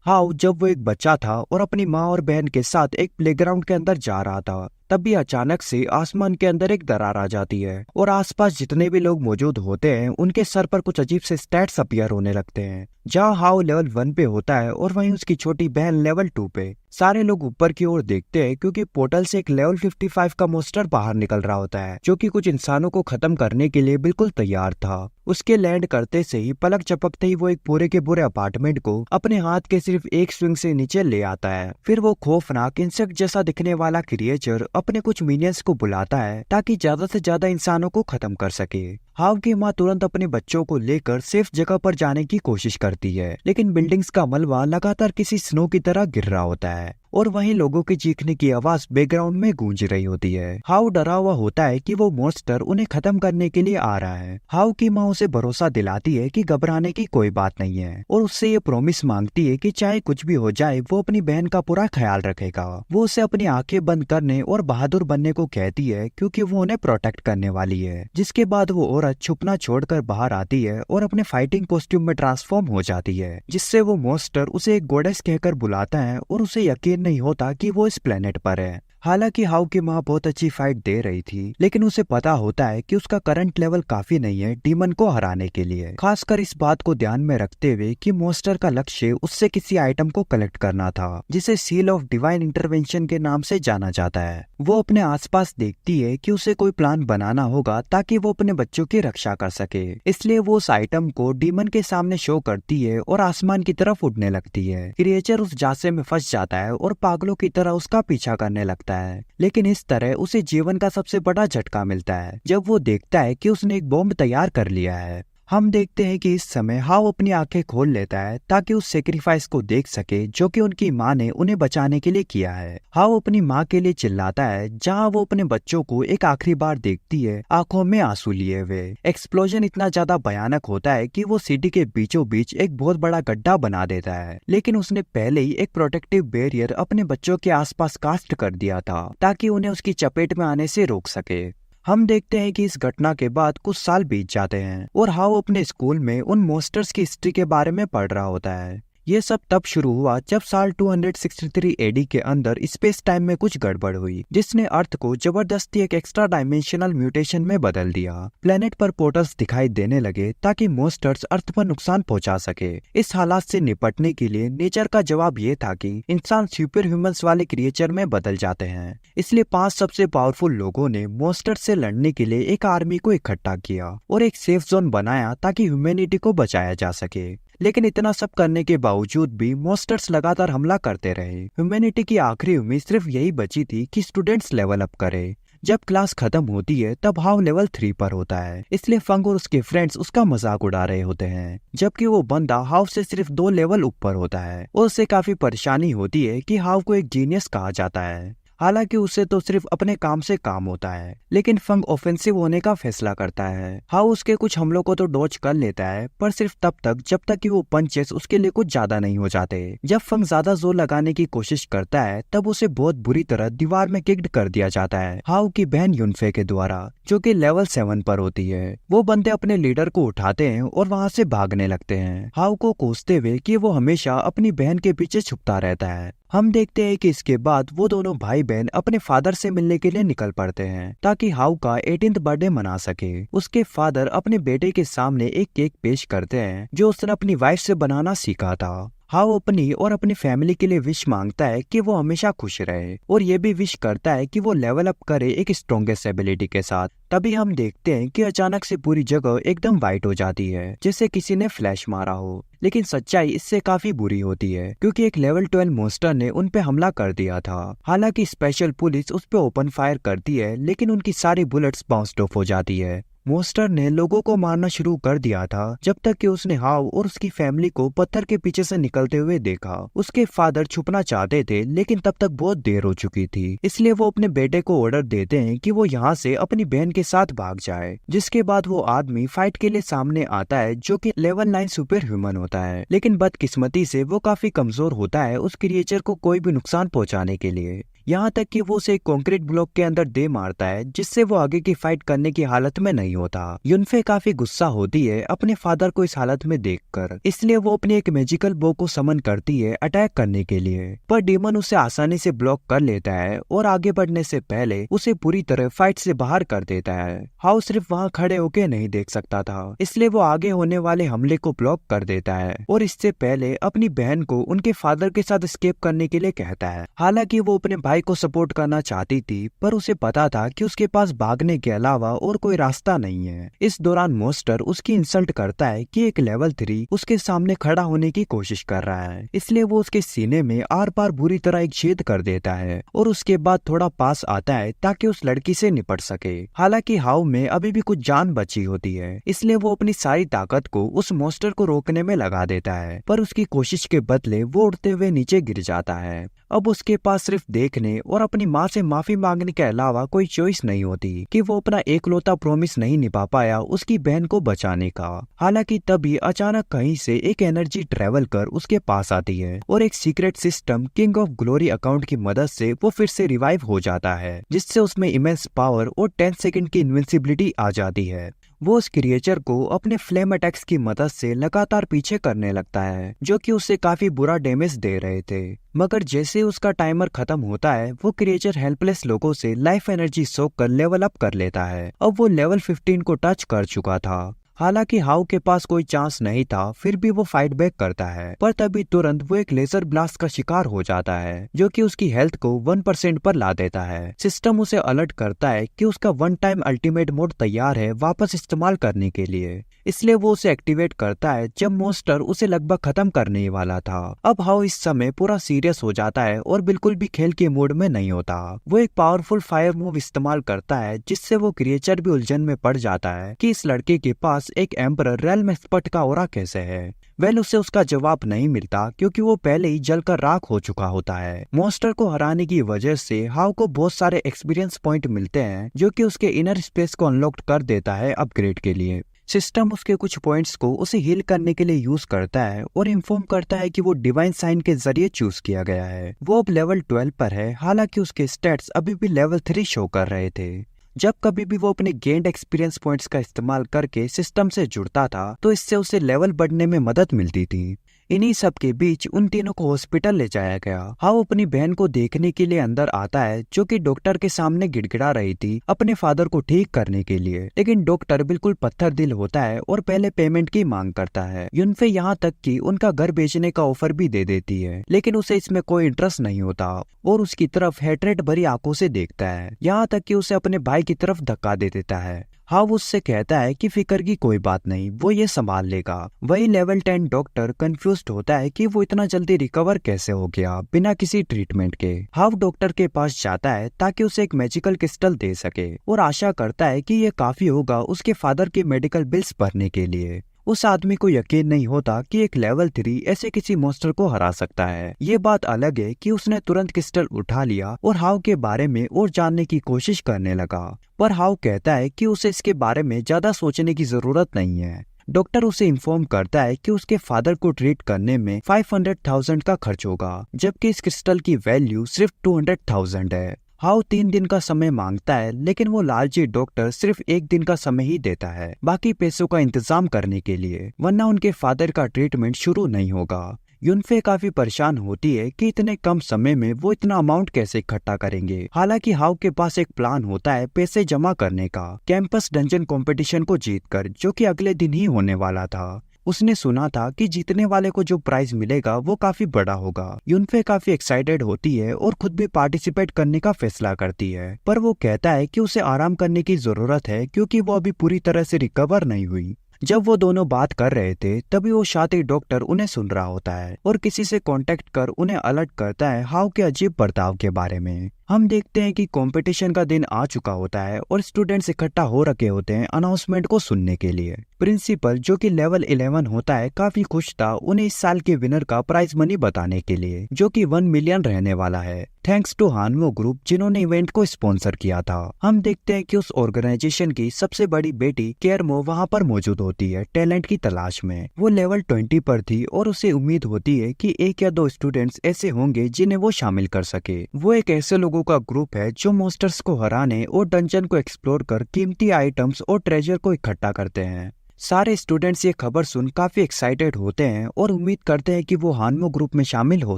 How जब वो एक बच्चा था और अपनी माँ और बहन के साथ एक प्लेग्राउंड के अंदर जा रहा था, तभी अचानक से आसमान के अंदर एक दरार आ जाती है और आसपास जितने भी लोग मौजूद होते हैं उनके सर पर कुछ अजीब से स्टैट्स अपीयर होने लगते हैं। जहाँ हाउ लेवल 1 पे होता है और वहीं उसकी छोटी बहन लेवल 2 पे। सारे लोग ऊपर की ओर देखते हैं क्योंकि पोर्टल से एक लेवल 55 का मोस्टर बाहर निकल रहा होता है, जो कि कुछ इंसानों को खत्म करने के लिए बिल्कुल तैयार था। उसके लैंड करते से ही पलक झपकते ही वो एक पूरे के पूरे अपार्टमेंट को अपने हाथ के सिर्फ एक स्विंग से नीचे ले आता है। फिर वो खौफनाक इंसेक्ट जैसा दिखने वाला क्रिएचर अपने कुछ मिनियंस को बुलाता है ताकि ज्यादा से ज्यादा इंसानों को खत्म कर सके। हाव की माँ तुरंत अपने बच्चों को लेकर सेफ जगह पर जाने की कोशिश करती है, लेकिन बिल्डिंग्स का मलबा लगातार किसी स्नो की तरह गिर रहा होता है और वहीं लोगों के चीखने की आवाज बैकग्राउंड में गूंज रही होती है। हाउ डरा हुआ होता है कि वो मॉन्स्टर उन्हें खत्म करने के लिए आ रहा है। हाउ की माँ उसे भरोसा दिलाती है कि घबराने की कोई बात नहीं है और उससे ये प्रॉमिस मांगती है कि चाहे कुछ भी हो जाए वो अपनी बहन का पूरा ख्याल रखेगा। वो उसे अपनी आंखें बंद करने और बहादुर बनने को कहती है क्योंकि वो उन्हें प्रोटेक्ट करने वाली है। जिसके बाद वो औरत छुपना छोड़कर बाहर आती है और अपने फाइटिंग कॉस्ट्यूम में ट्रांसफॉर्म हो जाती है, जिससे वो मॉन्स्टर उसे एक गॉडेस कहकर बुलाता है और उसे यकीन नहीं होता कि वो इस प्लेनेट पर है। हालांकि हाउ की माँ बहुत अच्छी फाइट दे रही थी, लेकिन उसे पता होता है कि उसका करंट लेवल काफी नहीं है डीमन को हराने के लिए। खासकर इस बात को ध्यान में रखते हुए कि मॉन्स्टर का लक्ष्य उससे किसी आइटम को कलेक्ट करना था, जिसे सील ऑफ डिवाइन इंटरवेंशन के नाम से जाना जाता है। वो अपने आसपास देखती है कि उसे कोई प्लान बनाना होगा ताकि वो अपने बच्चों की रक्षा कर सके, इसलिए वो उस आइटम को डीमन के सामने शो करती है और आसमान की तरफ उड़ने लगती है। क्रिएचर उस जासे में फंस जाता है और पागलों की तरह उसका पीछा करने लगता है, लेकिन इस तरह उसे जीवन का सबसे बड़ा झटका मिलता है जब वो देखता है कि उसने एक बॉम्ब तैयार कर लिया है। हम देखते हैं कि इस समय हाउ अपनी आंखें खोल लेता है ताकि उस सेक्रीफाइस को देख सके जो कि उनकी माँ ने उन्हें बचाने के लिए किया है। हाउ अपनी माँ के लिए चिल्लाता है जहाँ वो अपने बच्चों को एक आखिरी बार देखती है, आंखों में आंसू लिए हुए। एक्सप्लोजन इतना ज्यादा भयानक होता है कि वो सिटी के बीचों बीच एक बहुत बड़ा गड्ढा बना देता है, लेकिन उसने पहले ही एक प्रोटेक्टिव बैरियर अपने बच्चों के आसपास कास्ट कर दिया था ताकि उन्हें उसकी चपेट में आने से रोक सके। हम देखते हैं कि इस घटना के बाद कुछ साल बीत जाते हैं और हाउ अपने स्कूल में उन मॉन्स्टर्स की हिस्ट्री के बारे में पढ़ रहा होता है। ये सब तब शुरू हुआ जब साल 263 एडी के अंदर स्पेस टाइम में कुछ गड़बड़ हुई, जिसने अर्थ को जबरदस्ती एक एक्स्ट्रा डायमेंशनल म्यूटेशन में बदल दिया। प्लेनेट पर पोर्टल्स दिखाई देने लगे ताकि मॉन्स्टर्स अर्थ पर नुकसान पहुंचा सके। इस हालात से निपटने के लिए नेचर का जवाब ये था कि इंसान सुपर ह्यूमंस वाले क्रिएचर में बदल जाते हैं। इसलिए 5 सबसे पावरफुल लोगों ने मॉन्स्टर से लड़ने के लिए एक आर्मी को इकट्ठा किया और एक सेफ जोन बनाया ताकि ह्यूमैनिटी को बचाया जा सके। लेकिन इतना सब करने के बावजूद भी मॉन्स्टर्स लगातार हमला करते रहे। ह्यूमैनिटी की आखिरी उम्मीद सिर्फ यही बची थी कि स्टूडेंट्स लेवल अप करे। जब क्लास खत्म होती है तब हाउ लेवल 3 पर होता है, इसलिए फंग और उसके फ्रेंड्स उसका मजाक उड़ा रहे होते हैं, जबकि वो बंदा हाउ से सिर्फ 2 लेवल ऊपर होता है और उसे काफी परेशानी होती है कि हाउ को एक जीनियस कहा जाता है। हालांकि उसे तो सिर्फ अपने काम से काम होता है, लेकिन फंग ऑफेंसिव होने का फैसला करता है। हाउ उसके कुछ हमलों को तो डॉज कर लेता है, पर सिर्फ तब तक जब तक कि वो पंचेस उसके लिए कुछ ज्यादा नहीं हो जाते। जब फंग ज्यादा जोर लगाने की कोशिश करता है तब उसे बहुत बुरी तरह दीवार में किक्ड कर दिया जाता है हाउ की बहन युनफे के द्वारा, जो कि लेवल 7 पर होती है। वो बंदे अपने लीडर को उठाते हैं और वहाँ से भागने लगते हैं, हाउ को कोसते हुए कि वो हमेशा अपनी बहन के पीछे छुपता रहता है। हम देखते हैं कि इसके बाद वो दोनों भाई बहन अपने फादर से मिलने के लिए निकल पड़ते हैं ताकि हाउ का 18th बर्थडे मना सके। उसके फादर अपने बेटे के सामने एक केक पेश करते हैं जो उसने अपनी वाइफ से बनाना सीखा था। हाउ अपनी और अपनी फैमिली के लिए विश मांगता है कि वो हमेशा खुश रहे और ये भी विश करता है कि वो लेवल अप करे एक स्ट्रॉन्गेस्ट एबिलिटी के साथ। तभी हम देखते हैं कि अचानक से पूरी जगह एकदम वाइट हो जाती है जैसे किसी ने फ्लैश मारा हो, लेकिन सच्चाई इससे काफी बुरी होती है क्योंकि एक लेवल 12 मॉन्स्टर ने उन पे हमला कर दिया था। हालांकि स्पेशल पुलिस उस पे ओपन फायर करती है, लेकिन उनकी सारी बुलेट्स बाउंस्ड ऑफ हो जाती है। मॉन्स्टर ने लोगों को मारना शुरू कर दिया था जब तक कि उसने हाउ और उसकी फैमिली को पत्थर के पीछे से निकलते हुए देखा। उसके फादर छुपना चाहते थे, लेकिन तब तक बहुत देर हो चुकी थी, इसलिए वो अपने बेटे को ऑर्डर देते हैं कि वो यहाँ से अपनी बहन के साथ भाग जाए। जिसके बाद वो आदमी फाइट के लिए सामने आता है जो कि लेवल 9 सुपर ह्यूमन होता है, लेकिन बदकिस्मती से वो काफी कमजोर होता है उस क्रिएचर को कोई भी नुकसान पहुँचाने के लिए। यहाँ तक कि वो उसे कंक्रीट ब्लॉक के अंदर दे मारता है, जिससे वो आगे की फाइट करने की हालत में नहीं होता। युनफे काफी गुस्सा होती है अपने फादर को इस हालत में देखकर, इसलिए वो अपनी एक मैजिकल बो को समन करती है अटैक करने के लिए, पर डीमन उसे आसानी से ब्लॉक कर लेता है और आगे बढ़ने से पहले उसे पूरी तरह फाइट से बाहर कर देता है। हाउ सिर्फ वहाँ खड़े होके नहीं देख सकता था, इसलिए वो आगे होने वाले हमले को ब्लॉक कर देता है और इससे पहले अपनी बहन को उनके फादर के साथ एस्केप करने के लिए कहता है। हालांकि वो अपने भाई को सपोर्ट करना चाहती थी, पर उसे पता था कि उसके पास भागने के अलावा और कोई रास्ता नहीं है। इस दौरान मोस्टर उसकी इंसल्ट करता है कि एक लेवल 3 उसके सामने खड़ा होने की कोशिश कर रहा है, इसलिए वो उसके सीने में आर पार बुरी तरह एक छेद कर देता है और उसके बाद थोड़ा पास आता है ताकि उस लड़की से निपट सके। हालांकि हाउ में अभी भी कुछ जान बची होती है, इसलिए वो अपनी सारी ताकत को उस मोस्टर को रोकने में लगा देता है, पर उसकी कोशिश के बदले वो उड़ते हुए नीचे गिर जाता है। अब उसके पास सिर्फ देखने और अपनी माँ से माफी मांगने के अलावा कोई चॉइस नहीं होती कि वो अपना एकलौता प्रॉमिस नहीं निभा पाया उसकी बहन को बचाने का। हालांकि तभी अचानक कहीं से एक एनर्जी ट्रेवल कर उसके पास आती है और एक secret system king of glory account की मदद से वो फिर से रिवाइव हो जाता है, जिससे उसमें इमेंस पावर और 10 सेकंड की इनविंसिबिलिटी आ जाती है। वो उस क्रिएचर को अपने फ्लेम अटैक्स की मदद से लगातार पीछे करने लगता है, जो कि उसे काफी बुरा डैमेज दे रहे थे। मगर जैसे उसका टाइमर खत्म होता है, वो क्रिएचर हेल्पलेस लोगों से लाइफ एनर्जी सोख कर लेवल अप कर लेता है। अब वो लेवल 15 को टच कर चुका था। हालांकि हाउ के पास कोई चांस नहीं था, फिर भी वो फाइट बैक करता है, पर तभी तुरंत वो एक लेजर ब्लास्ट का शिकार हो जाता है, जो कि उसकी हेल्थ को 1% पर ला देता है। सिस्टम उसे अलर्ट करता है कि उसका वन टाइम अल्टीमेट मोड तैयार है वापस इस्तेमाल करने के लिए, इसलिए वो उसे एक्टिवेट करता है जब मोस्टर उसे लगभग खत्म करने वाला था। अब हाउ इस समय पूरा सीरियस हो जाता है और बिल्कुल भी खेल के मूड में नहीं होता। वो एक पावरफुल फायर मूव इस्तेमाल करता है, जिससे वो क्रिएचर भी उलझन में पड़ जाता है कि इस लड़के के पास एक एम्परर रेल्म एक्सपर्ट का ऑरा कैसे है। उसे उसका जवाब नहीं मिलता, क्योंकि वो पहले ही जलकर राख हो चुका होता है। मॉन्स्टर को हराने की वजह से हाउ को बहुत सारे एक्सपीरियंस पॉइंट मिलते हैं, जो कि उसके इनर स्पेस को अनलॉक कर देता है अपग्रेड के लिए। सिस्टम उसके कुछ पॉइंट्स को उसे हील करने के लिए यूज करता है और इन्फॉर्म करता है कि वो डिवाइन साइन के जरिए चूज किया गया है। वो अब लेवल 12 पर है, हालांकि उसके स्टेट्स अभी भी लेवल 3 शो कर रहे थे। जब कभी भी वो अपने गेंड एक्सपीरियंस पॉइंट्स का इस्तेमाल करके सिस्टम से जुड़ता था, तो इससे उसे लेवल बढ़ने में मदद मिलती थी। इन्हीं सब के बीच उन तीनों को हॉस्पिटल ले जाया गया। हाउ अपनी बहन को देखने के लिए अंदर आता है, जो कि डॉक्टर के सामने गिड़गिड़ा रही थी अपने फादर को ठीक करने के लिए, लेकिन डॉक्टर बिल्कुल पत्थर दिल होता है और पहले पेमेंट की मांग करता है। युनफे यहाँ तक कि उनका घर बेचने का ऑफर भी दे देती है, लेकिन उसे इसमें कोई इंटरेस्ट नहीं होता और उसकी तरफ हेट्रेट भरी आंखों से देखता है, यहाँ तक कि उसे अपने भाई की तरफ धक्का दे देता है। हाउ उससे कहता है कि फिक्र की कोई बात नहीं, वो ये संभाल लेगा। वही लेवल 10 डॉक्टर कंफ्यूज्ड होता है कि वो इतना जल्दी रिकवर कैसे हो गया बिना किसी ट्रीटमेंट के। हाउ डॉक्टर के पास जाता है ताकि उसे एक मैजिकल क्रिस्टल दे सके और आशा करता है कि ये काफी होगा उसके फादर के मेडिकल बिल्स भरने के लिए। उस आदमी को यकीन नहीं होता कि एक लेवल 3 ऐसे किसी मॉन्स्टर को हरा सकता है। ये बात अलग है कि उसने तुरंत क्रिस्टल उठा लिया और हाउ के बारे में और जानने की कोशिश करने लगा, पर हाउ कहता है कि उसे इसके बारे में ज्यादा सोचने की जरूरत नहीं है। डॉक्टर उसे इन्फॉर्म करता है कि उसके फादर को ट्रीट करने में 500,000 का खर्च होगा, जबकि इस क्रिस्टल की वैल्यू सिर्फ 200,000 है। हाउ 3 दिन का समय मांगता है, लेकिन वो लालची डॉक्टर सिर्फ 1 दिन का समय ही देता है बाकी पैसों का इंतजाम करने के लिए, वरना उनके फादर का ट्रीटमेंट शुरू नहीं होगा। युनफे काफी परेशान होती है कि इतने कम समय में वो इतना अमाउंट कैसे इकट्ठा करेंगे। हालांकि हाउ के पास एक प्लान होता है पैसे जमा करने का, कैंपस डंजन कंपटीशन को जीतकर, जो कि अगले दिन ही होने वाला था। उसने सुना था कि जीतने वाले को जो प्राइज मिलेगा वो काफी बड़ा होगा। युनफे काफी एक्साइटेड होती है और खुद भी पार्टिसिपेट करने का फैसला करती है, पर वो कहता है कि उसे आराम करने की जरूरत है क्योंकि वो अभी पूरी तरह से रिकवर नहीं हुई। जब वो दोनों बात कर रहे थे, तभी वो शातिर डॉक्टर उन्हें सुन रहा होता है और किसी से कांटेक्ट कर उन्हें अलर्ट करता है हाउ के अजीब बर्ताव के बारे में। हम देखते हैं कि कंपटीशन का दिन आ चुका होता है और स्टूडेंट्स इकट्ठा हो रखे होते हैं अनाउंसमेंट को सुनने के लिए। प्रिंसिपल जो कि लेवल 11 होता है काफी खुश था उन्हें इस साल के विनर का प्राइज मनी बताने के लिए, जो कि 1 मिलियन रहने वाला है, थैंक्स टू हानवो ग्रुप जिन्होंने इवेंट को स्पॉन्सर किया था। हम देखते हैं कि उस ऑर्गेनाइजेशन की सबसे बड़ी बेटी केरमो वहां पर मौजूद होती है टैलेंट की तलाश में। वो लेवल 20 पर थी और उसे उम्मीद होती है कि 1 या 2 स्टूडेंट्स ऐसे होंगे जिन्हें वो शामिल कर सके। वो एक ऐसे लोगों का ग्रुप है जो मॉन्स्टर्स को हराने और डंजन को एक्सप्लोर कर कीमती आइटम्स और ट्रेजर को इकट्ठा करते हैं। सारे स्टूडेंट्स ये खबर सुन काफी एक्साइटेड होते हैं और उम्मीद करते हैं कि वो हानवो ग्रुप में शामिल हो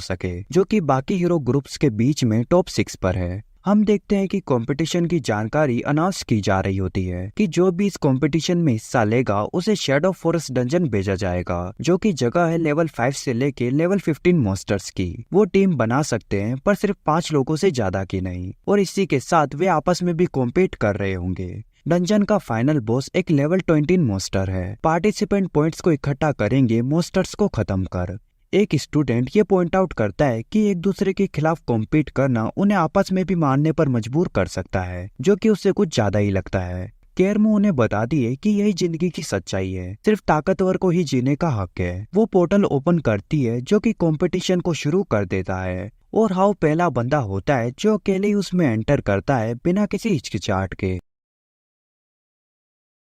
सके, जो कि बाकी हीरो ग्रुप्स के बीच में टॉप 6 पर है। हम देखते हैं कि कंपटीशन की जानकारी अनाउंस की जा रही होती है कि जो भी इस कंपटीशन में हिस्सा लेगा उसे शैडो फॉरेस्ट डंजन भेजा जाएगा, जो कि जगह है लेवल 5 से लेके लेवल 15 मॉन्स्टर्स की। वो टीम बना सकते हैं पर सिर्फ 5 लोगों से ज्यादा की नहीं, और इसी के साथ वे आपस में भी कॉम्पीट कर रहे होंगे। डंजन का फाइनल बॉस एक लेवल 20 मॉन्स्टर है। पार्टिसिपेंट पॉइंट्स को इकट्ठा करेंगे मॉन्स्टर्स को खत्म कर। एक स्टूडेंट ये पॉइंट आउट करता है कि एक दूसरे के खिलाफ कॉम्पीट करना उन्हें आपस में भी मारने पर मजबूर कर सकता है, जो कि उससे कुछ ज्यादा ही लगता है। केरमो उन्हें बता दिए कि यही जिंदगी की सच्चाई है, सिर्फ ताकतवर को ही जीने का हक है। वो पोर्टल ओपन करती है जो कि कंपटीशन को शुरू कर देता है, और हाउ पहला बंदा होता है जो अकेले ही उसमें एंटर करता है बिना किसी हिचकिचाहट के,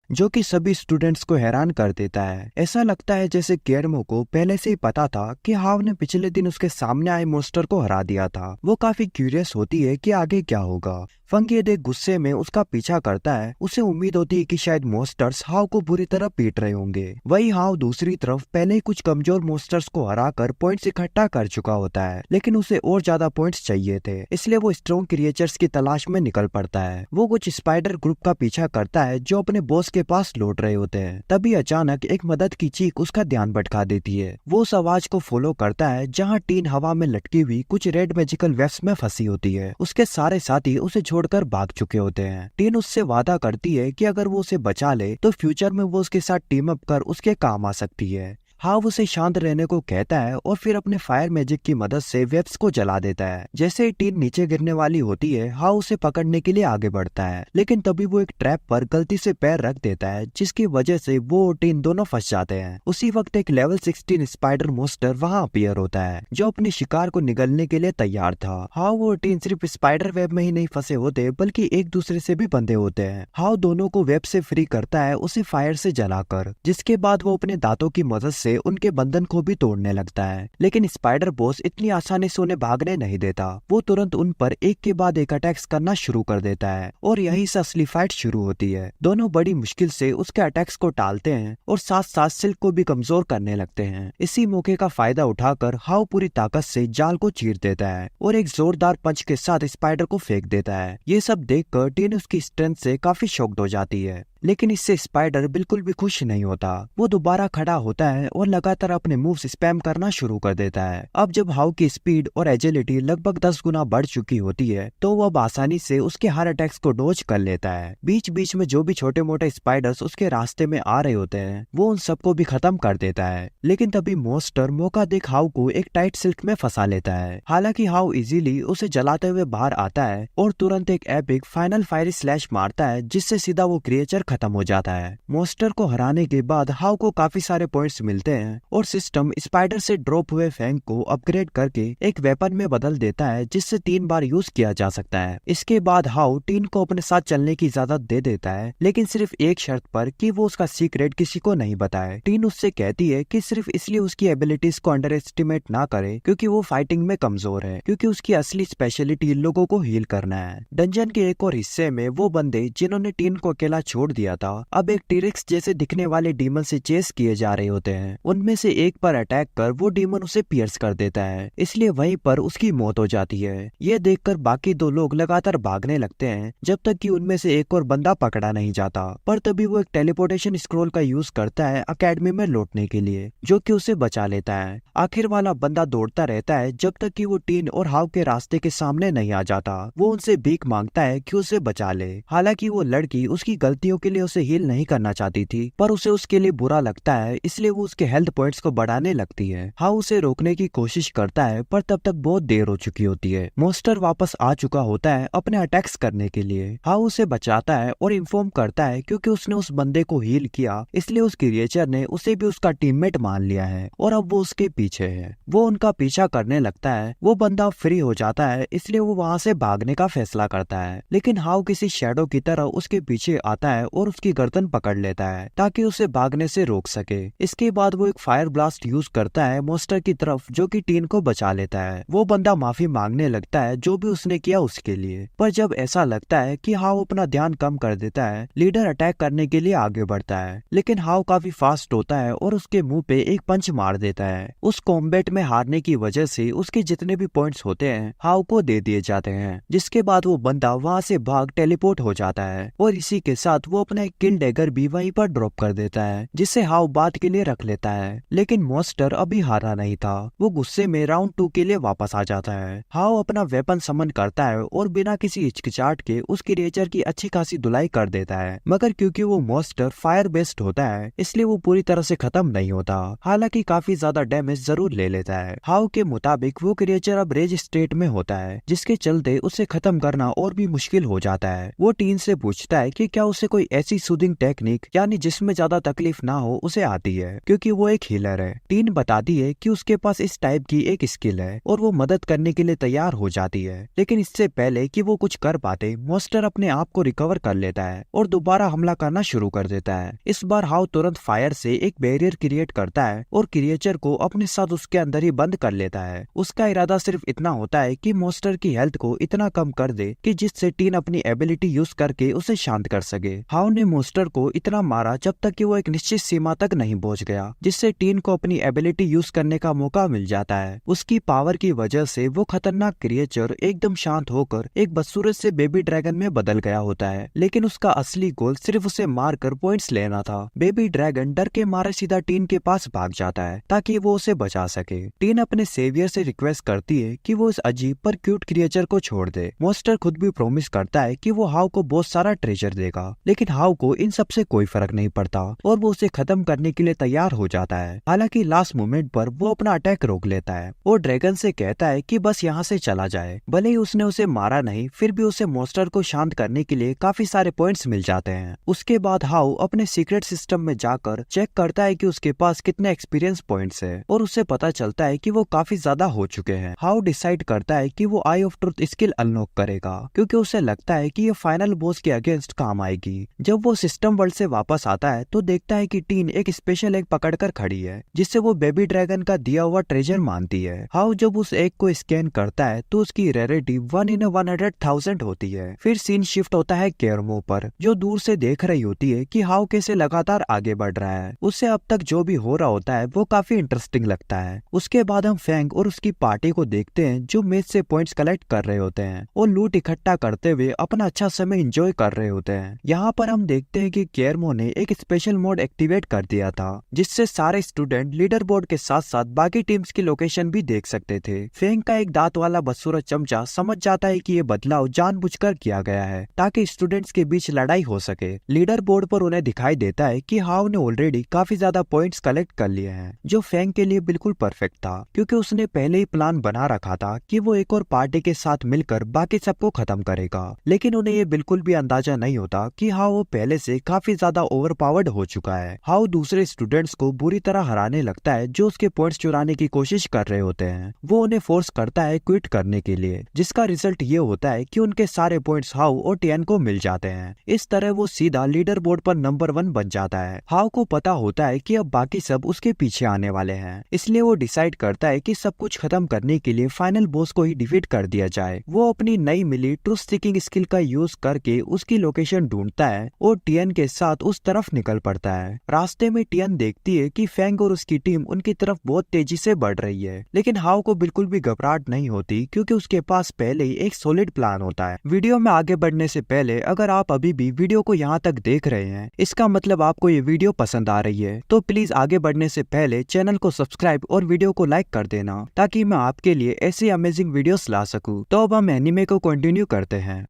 जो कि सभी स्टूडेंट्स को हैरान कर देता है। ऐसा लगता है जैसे केरमो को पहले से ही पता था कि हाव ने पिछले दिन उसके सामने आए मॉन्स्टर को हरा दिया था। वो काफी क्यूरियस होती है कि आगे क्या होगा। फंग ये देख गुस्से में उसका पीछा करता है। उसे उम्मीद होती है कि शायद मॉन्स्टर्स हाव को बुरी तरह पीट रहे होंगे। वही हाव दूसरी तरफ पहले ही कुछ कमजोर मॉन्स्टर्स को हराकर पॉइंट्स इकट्ठा कर चुका होता है, लेकिन उसे और ज्यादा पॉइंट्स चाहिए थे, इसलिए वो स्ट्रॉन्ग क्रिएचर्स की तलाश में निकल पड़ता है। वो कुछ स्पाइडर ग्रुप का पीछा करता है जो अपने बॉस के पास लौट रहे होते हैं। तभी अचानक एक मदद की चीख उसका ध्यान भटका देती है। वो उस आवाज को फॉलो करता है जहाँ टीन हवा में लटकी हुई कुछ रेड मैजिकल वेव्स में फंसी होती है। उसके सारे साथी उसे छोड़कर भाग चुके होते हैं। टीन उससे वादा करती है कि अगर वो उसे बचा ले तो फ्यूचर में वो उसके साथ टीम अप कर उसके काम आ सकती है। हाव उसे शांत रहने को कहता है और फिर अपने फायर मैजिक की मदद से वेब्स को जला देता है। जैसे ही टीन नीचे गिरने वाली होती है, हाव उसे पकड़ने के लिए आगे बढ़ता है, लेकिन तभी वो एक ट्रैप पर गलती से पैर रख देता है, जिसकी वजह से वो और टीन दोनों फंस जाते हैं। उसी वक्त एक लेवल 16 स्पाइडर मॉन्स्टर वहाँ अपीयर होता है, जो अपने शिकार को निगलने के लिए तैयार था। हाव और टीन सिर्फ स्पाइडर वेब में ही नहीं फंसे होते, बल्कि एक दूसरे से भी बंधे होते हैं। हाव दोनों को वेब से फ्री करता है, उसे फायर से जलाकर, जिसके बाद वो अपने दांतों की मदद से उनके बंधन को भी तोड़ने लगता है। लेकिन स्पाइडर बॉस इतनी आसानी से उन्हें भागने नहीं देता। वो तुरंत उन पर एक के बाद एक अटैक्स करना शुरू कर देता है और यहीं से असली फाइट शुरू होती है। दोनों बड़ी मुश्किल से उसके अटैक्स को टालते हैं और साथ साथ सिल्क को भी कमजोर करने लगते हैं। इसी मौके का फायदा उठाकर हाव पूरी ताकत से जाल को चीर देता है और एक जोरदार पंच के साथ स्पाइडर को फेंक देता है। ये सब देखकर टीन उसकी स्ट्रेंथ से काफी शॉक्ड हो जाती है, लेकिन इससे स्पाइडर बिल्कुल भी खुश नहीं होता। वो दोबारा खड़ा होता है और लगातार अपने मूव्स स्पैम करना शुरू कर देता है। अब जब हाव की स्पीड और एजिलिटी लगभग 10 गुना बढ़ चुकी होती है, तो वो अब आसानी से उसके हर अटैक्स को डॉज कर लेता है। बीच बीच में जो भी छोटे मोटे स्पाइडर्स उसके रास्ते में आ रहे होते हैं, वो उन सबको भी खत्म कर देता है। लेकिन तभी मॉन्स्टर मौका देख हाव को एक टाइट सिल्क में फंसा लेता है। हालांकि हाव इजीली उसे जलाते हुए बाहर आता है और तुरंत एक एपिक फाइनल फायर स्लैश मारता है, जिससे सीधा वो क्रिएचर खत्म हो जाता है। मॉन्स्टर को हराने के बाद हाव को काफी सारे पॉइंट्स मिलते हैं और सिस्टम स्पाइडर से ड्रॉप हुए फैंग को अपग्रेड करके एक वेपन में बदल देता है, जिससे 3 बार यूज किया जा सकता है। इसके बाद हाव टीन को अपने साथ चलने की इजाजत दे देता है, लेकिन सिर्फ एक शर्त पर कि वो उसका सीक्रेट किसी को नहीं बताए। टीन उससे कहती है कि सिर्फ इसलिए उसकी एबिलिटीज को अंडर एस्टिमेट ना करे क्योंकि वो फाइटिंग में कमजोर है, क्योंकि उसकी असली स्पेशलिटी लोगों को हील करना है। डंजन के एक और हिस्से में वो बंदे जिन्होंने टीन को अकेला छोड़ दिया था, अब एक टीरेक्स जैसे दिखने वाले डीमन से चेस किए जा रहे होते हैं। उनमें से एक पर अटैक कर वो डीमन उसे पियर्स कर देता है, इसलिए वहीं पर उसकी मौत हो जाती है। ये देखकर बाकी 2 लोग लगातार भागने लगते हैं जब तक कि उनमें से एक और बंदा पकड़ा नहीं जाता। पर तभी वो एक टेलीपोर्टेशन स्क्रोल का यूज करता है अकेडमी में लौटने के लिए, जो कि उसे बचा लेता है। आखिर वाला बंदा दौड़ता रहता है जब तक कि वो टीन और हाव के रास्ते के सामने नहीं आ जाता। वो उनसे भीख मांगता है कि उसे बचा ले। हालांकि वो लड़की उसकी गलतियों के के लिए उसे हील नहीं करना चाहती थी, पर उसे उसके लिए बुरा लगता है, इसलिए वो उसके हेल्थ पॉइंट्स को बढ़ाने लगती है। हाउ उसे रोकने की कोशिश करता है, पर तब तक बहुत देर हो चुकी होती है। मॉन्स्टर वापस आ चुका होता है अपने अटैक्स करने के लिए। हाउ उसे बचाता है और इन्फॉर्म करता है क्योंकि उसने उस बंदे को हील किया, इसलिए उस क्रिएचर ने उसे भी उसका टीममेट मान लिया है और अब वो उसके पीछे है। वो उनका पीछा करने लगता है। वो बंदा फ्री हो जाता है, इसलिए वो वहाँ से भागने का फैसला करता है, लेकिन हाउ किसी शैडो की तरह उसके पीछे आता है और उसकी गर्दन पकड़ लेता है ताकि उसे भागने से रोक सके। इसके बाद वो एक फायर ब्लास्ट यूज करता है मॉन्स्टर की तरफ, जो कि टीन को बचा लेता है। वो बंदा माफी मांगने लगता है जो भी उसने किया उसके लिए, पर जब ऐसा लगता है कि हाउ अपना ध्यान कम कर देता है, लीडर अटैक करने के लिए आगे बढ़ता है, लेकिन हाउ काफी फास्ट होता है और उसके मुंह पे एक पंच मार देता है। उस कॉम्बैट में हारने की वजह से उसके जितने भी पॉइंट्स होते हैं हाउ को दे दिए जाते हैं, जिसके बाद वो बंदा वहाँ से भाग टेलीपोर्ट हो जाता है और इसी के साथ वो अपना एक किल डैगर भी वहीं पर ड्रॉप कर देता है, जिसे हाउ बात के लिए रख लेता है। लेकिन मॉन्स्टर अभी हारा नहीं था। वो गुस्से में राउंड 2 के लिए वापस आ जाता है। हाउ अपना वेपन समन करता है और बिना किसी हिचकिचाहट के उस क्रिएचर की अच्छी खासी धुलाई कर देता है, मगर क्योंकि वो मॉन्स्टर फायर बेस्ड होता है, इसलिए वो पूरी तरह से खत्म नहीं होता। हालांकि काफी ज्यादा डैमेज जरूर ले लेता है। हाउ के मुताबिक वो क्रिएचर अब रेज स्टेट में होता है, जिसके चलते उसे खत्म करना और भी मुश्किल हो जाता है। वो टीन से पूछता है कि क्या उसे कोई ऐसी सूदिंग टेक्निक यानी जिसमें ज्यादा तकलीफ ना हो उसे आती है, क्योंकि वो एक हीलर है। टीन बताती है कि उसके पास इस टाइप की एक स्किल है और वो मदद करने के लिए तैयार हो जाती है, लेकिन इससे पहले कि वो कुछ कर पाते, मॉन्स्टर अपने आप को रिकवर कर लेता है और दोबारा हमला करना शुरू कर देता है। इस बार हाउ तुरंत फायर से एक बैरियर क्रिएट करता है और क्रिएचर को अपने साथ उसके अंदर ही बंद कर लेता है। उसका इरादा सिर्फ इतना होता है कि मॉन्स्टर की हेल्थ को इतना कम कर दे कि जिससे टीन अपनी एबिलिटी यूज करके उसे शांत कर सके। हाउ ने मॉन्स्टर को इतना मारा जब तक कि वो एक निश्चित सीमा तक नहीं पहुंच गया, जिससे टीन को अपनी एबिलिटी यूज करने का मौका मिल जाता है। उसकी पावर की वजह से वो खतरनाक क्रिएचर एकदम शांत होकर एक बदसूरत से बेबी ड्रैगन में बदल गया होता है, लेकिन उसका असली गोल सिर्फ उसे मारकर पॉइंट्स लेना था। बेबी ड्रैगन डर के मारे सीधा टीन के पास भाग जाता है ताकि वो उसे बचा सके। टीन अपने सेवियर से रिक्वेस्ट करती है कि वो इस अजीब पर क्यूट क्रिएचर को छोड़ दे। मॉन्स्टर खुद भी प्रॉमिस करता है कि वो हाउ को बहुत सारा ट्रेजर देगा, लेकिन हाउ को इन सब से कोई फर्क नहीं पड़ता और वो उसे खत्म करने के लिए तैयार हो जाता है। हालांकि लास्ट मोमेंट पर वो अपना अटैक रोक लेता है और ड्रैगन से कहता है कि बस यहाँ से चला जाए। भले ही उसने उसे मारा नहीं, फिर भी उसे मॉन्स्टर को शांत करने के लिए काफी सारे पॉइंट्स मिल जाते हैं। उसके बाद हाउ अपने सीक्रेट सिस्टम में जाकर चेक करता है कि उसके पास कितने एक्सपीरियंस पॉइंट्स है और उसे पता चलता है कि वो काफी ज्यादा हो चुके हैं। हाउ डिसाइड करता है कि वो आई ऑफ ट्रुथ स्किल अनलॉक करेगा, क्योंकि उसे लगता है कि ये फाइनल बॉस के अगेंस्ट काम आएगी। जब वो सिस्टम वर्ल्ड से वापस आता है तो देखता है कि टीन एक स्पेशल एग पकड़कर खड़ी है, जिससे वो बेबी ड्रैगन का दिया हुआ ट्रेजर मानती है। हाउ जब उस एग को स्कैन करता है तो उसकी रेयरिटी 1 in 100,000 होती है। फिर सीन शिफ्ट होता है केरमो पर, जो दूर से देख रही होती है कि हाउ कैसे लगातार आगे बढ़ रहा है। उससे अब तक जो भी हो रहा होता है वो काफी इंटरेस्टिंग लगता है। उसके बाद हम फैंग और उसकी पार्टी को देखते हैं, जो मैच से पॉइंट्स कलेक्ट कर रहे होते हैं और लूट इकट्ठा करते हुए अपना अच्छा समय एंजॉय कर रहे होते हैं। यहाँ पर हम देखते हैं कि केरमो ने एक स्पेशल मोड एक्टिवेट कर दिया था, जिससे सारे स्टूडेंट लीडर बोर्ड के साथ साथ बाकी टीम्स की लोकेशन भी देख सकते थे। फैंग का एक दांत वाला बदसूरत चमचा समझ जाता है कि ये बदलाव जानबूझकर किया गया है ताकि स्टूडेंट्स के बीच लड़ाई हो सके। लीडर बोर्ड पर उन्हें दिखाई देता है कि हाउ ने ऑलरेडी काफी ज्यादा पॉइंट्स कलेक्ट कर लिए हैं, जो फैंग के लिए बिल्कुल परफेक्ट था, क्योंकि उसने पहले ही प्लान बना रखा था कि वो एक और पार्टी के साथ मिलकर बाकी सबको खत्म करेगा। लेकिन उन्हें ये बिल्कुल भी अंदाजा नहीं होता कि हाउ वो पहले से काफी ज्यादा ओवरपावर्ड हो चुका है। हाउ दूसरे स्टूडेंट्स को बुरी तरह हराने लगता है जो उसके पॉइंट्स चुराने की कोशिश कर रहे होते हैं। वो उन्हें फोर्स करता है क्विट करने के लिए, जिसका रिजल्ट ये होता है कि उनके सारे पॉइंट्स हाउ और टियन को मिल जाते हैं। इस तरह वो सीधा लीडर बोर्ड पर नंबर 1 बन जाता है। हाउ को पता होता है कि अब बाकी सब उसके पीछे आने वाले हैं, इसलिए वो डिसाइड करता है कि सब कुछ खत्म करने के लिए फाइनल बॉस को ही डिफीट कर दिया जाए। वो अपनी नई मिली ट्रूथ सीकिंग स्किल का यूज करके उसकी लोकेशन ढूंढता है और टियन के साथ उस तरफ निकल पड़ता है। रास्ते में टियन देखती है कि फैंग और उसकी टीम उनकी तरफ बहुत तेजी से बढ़ रही है, लेकिन हाउ को बिल्कुल भी घबराहट नहीं होती, क्योंकि उसके पास पहले ही एक सॉलिड प्लान होता है। वीडियो में आगे बढ़ने से पहले अगर आप अभी भी वीडियो को यहाँ तक देख रहे हैं, इसका मतलब आपको ये वीडियो पसंद आ रही है, तो प्लीज आगे बढ़ने से पहले चैनल को सब्सक्राइब और वीडियो को लाइक कर देना, ताकि मैं आपके लिए ऐसी अमेजिंग वीडियोस ला सकूं। तो अब हम एनिमे को कंटिन्यू करते हैं।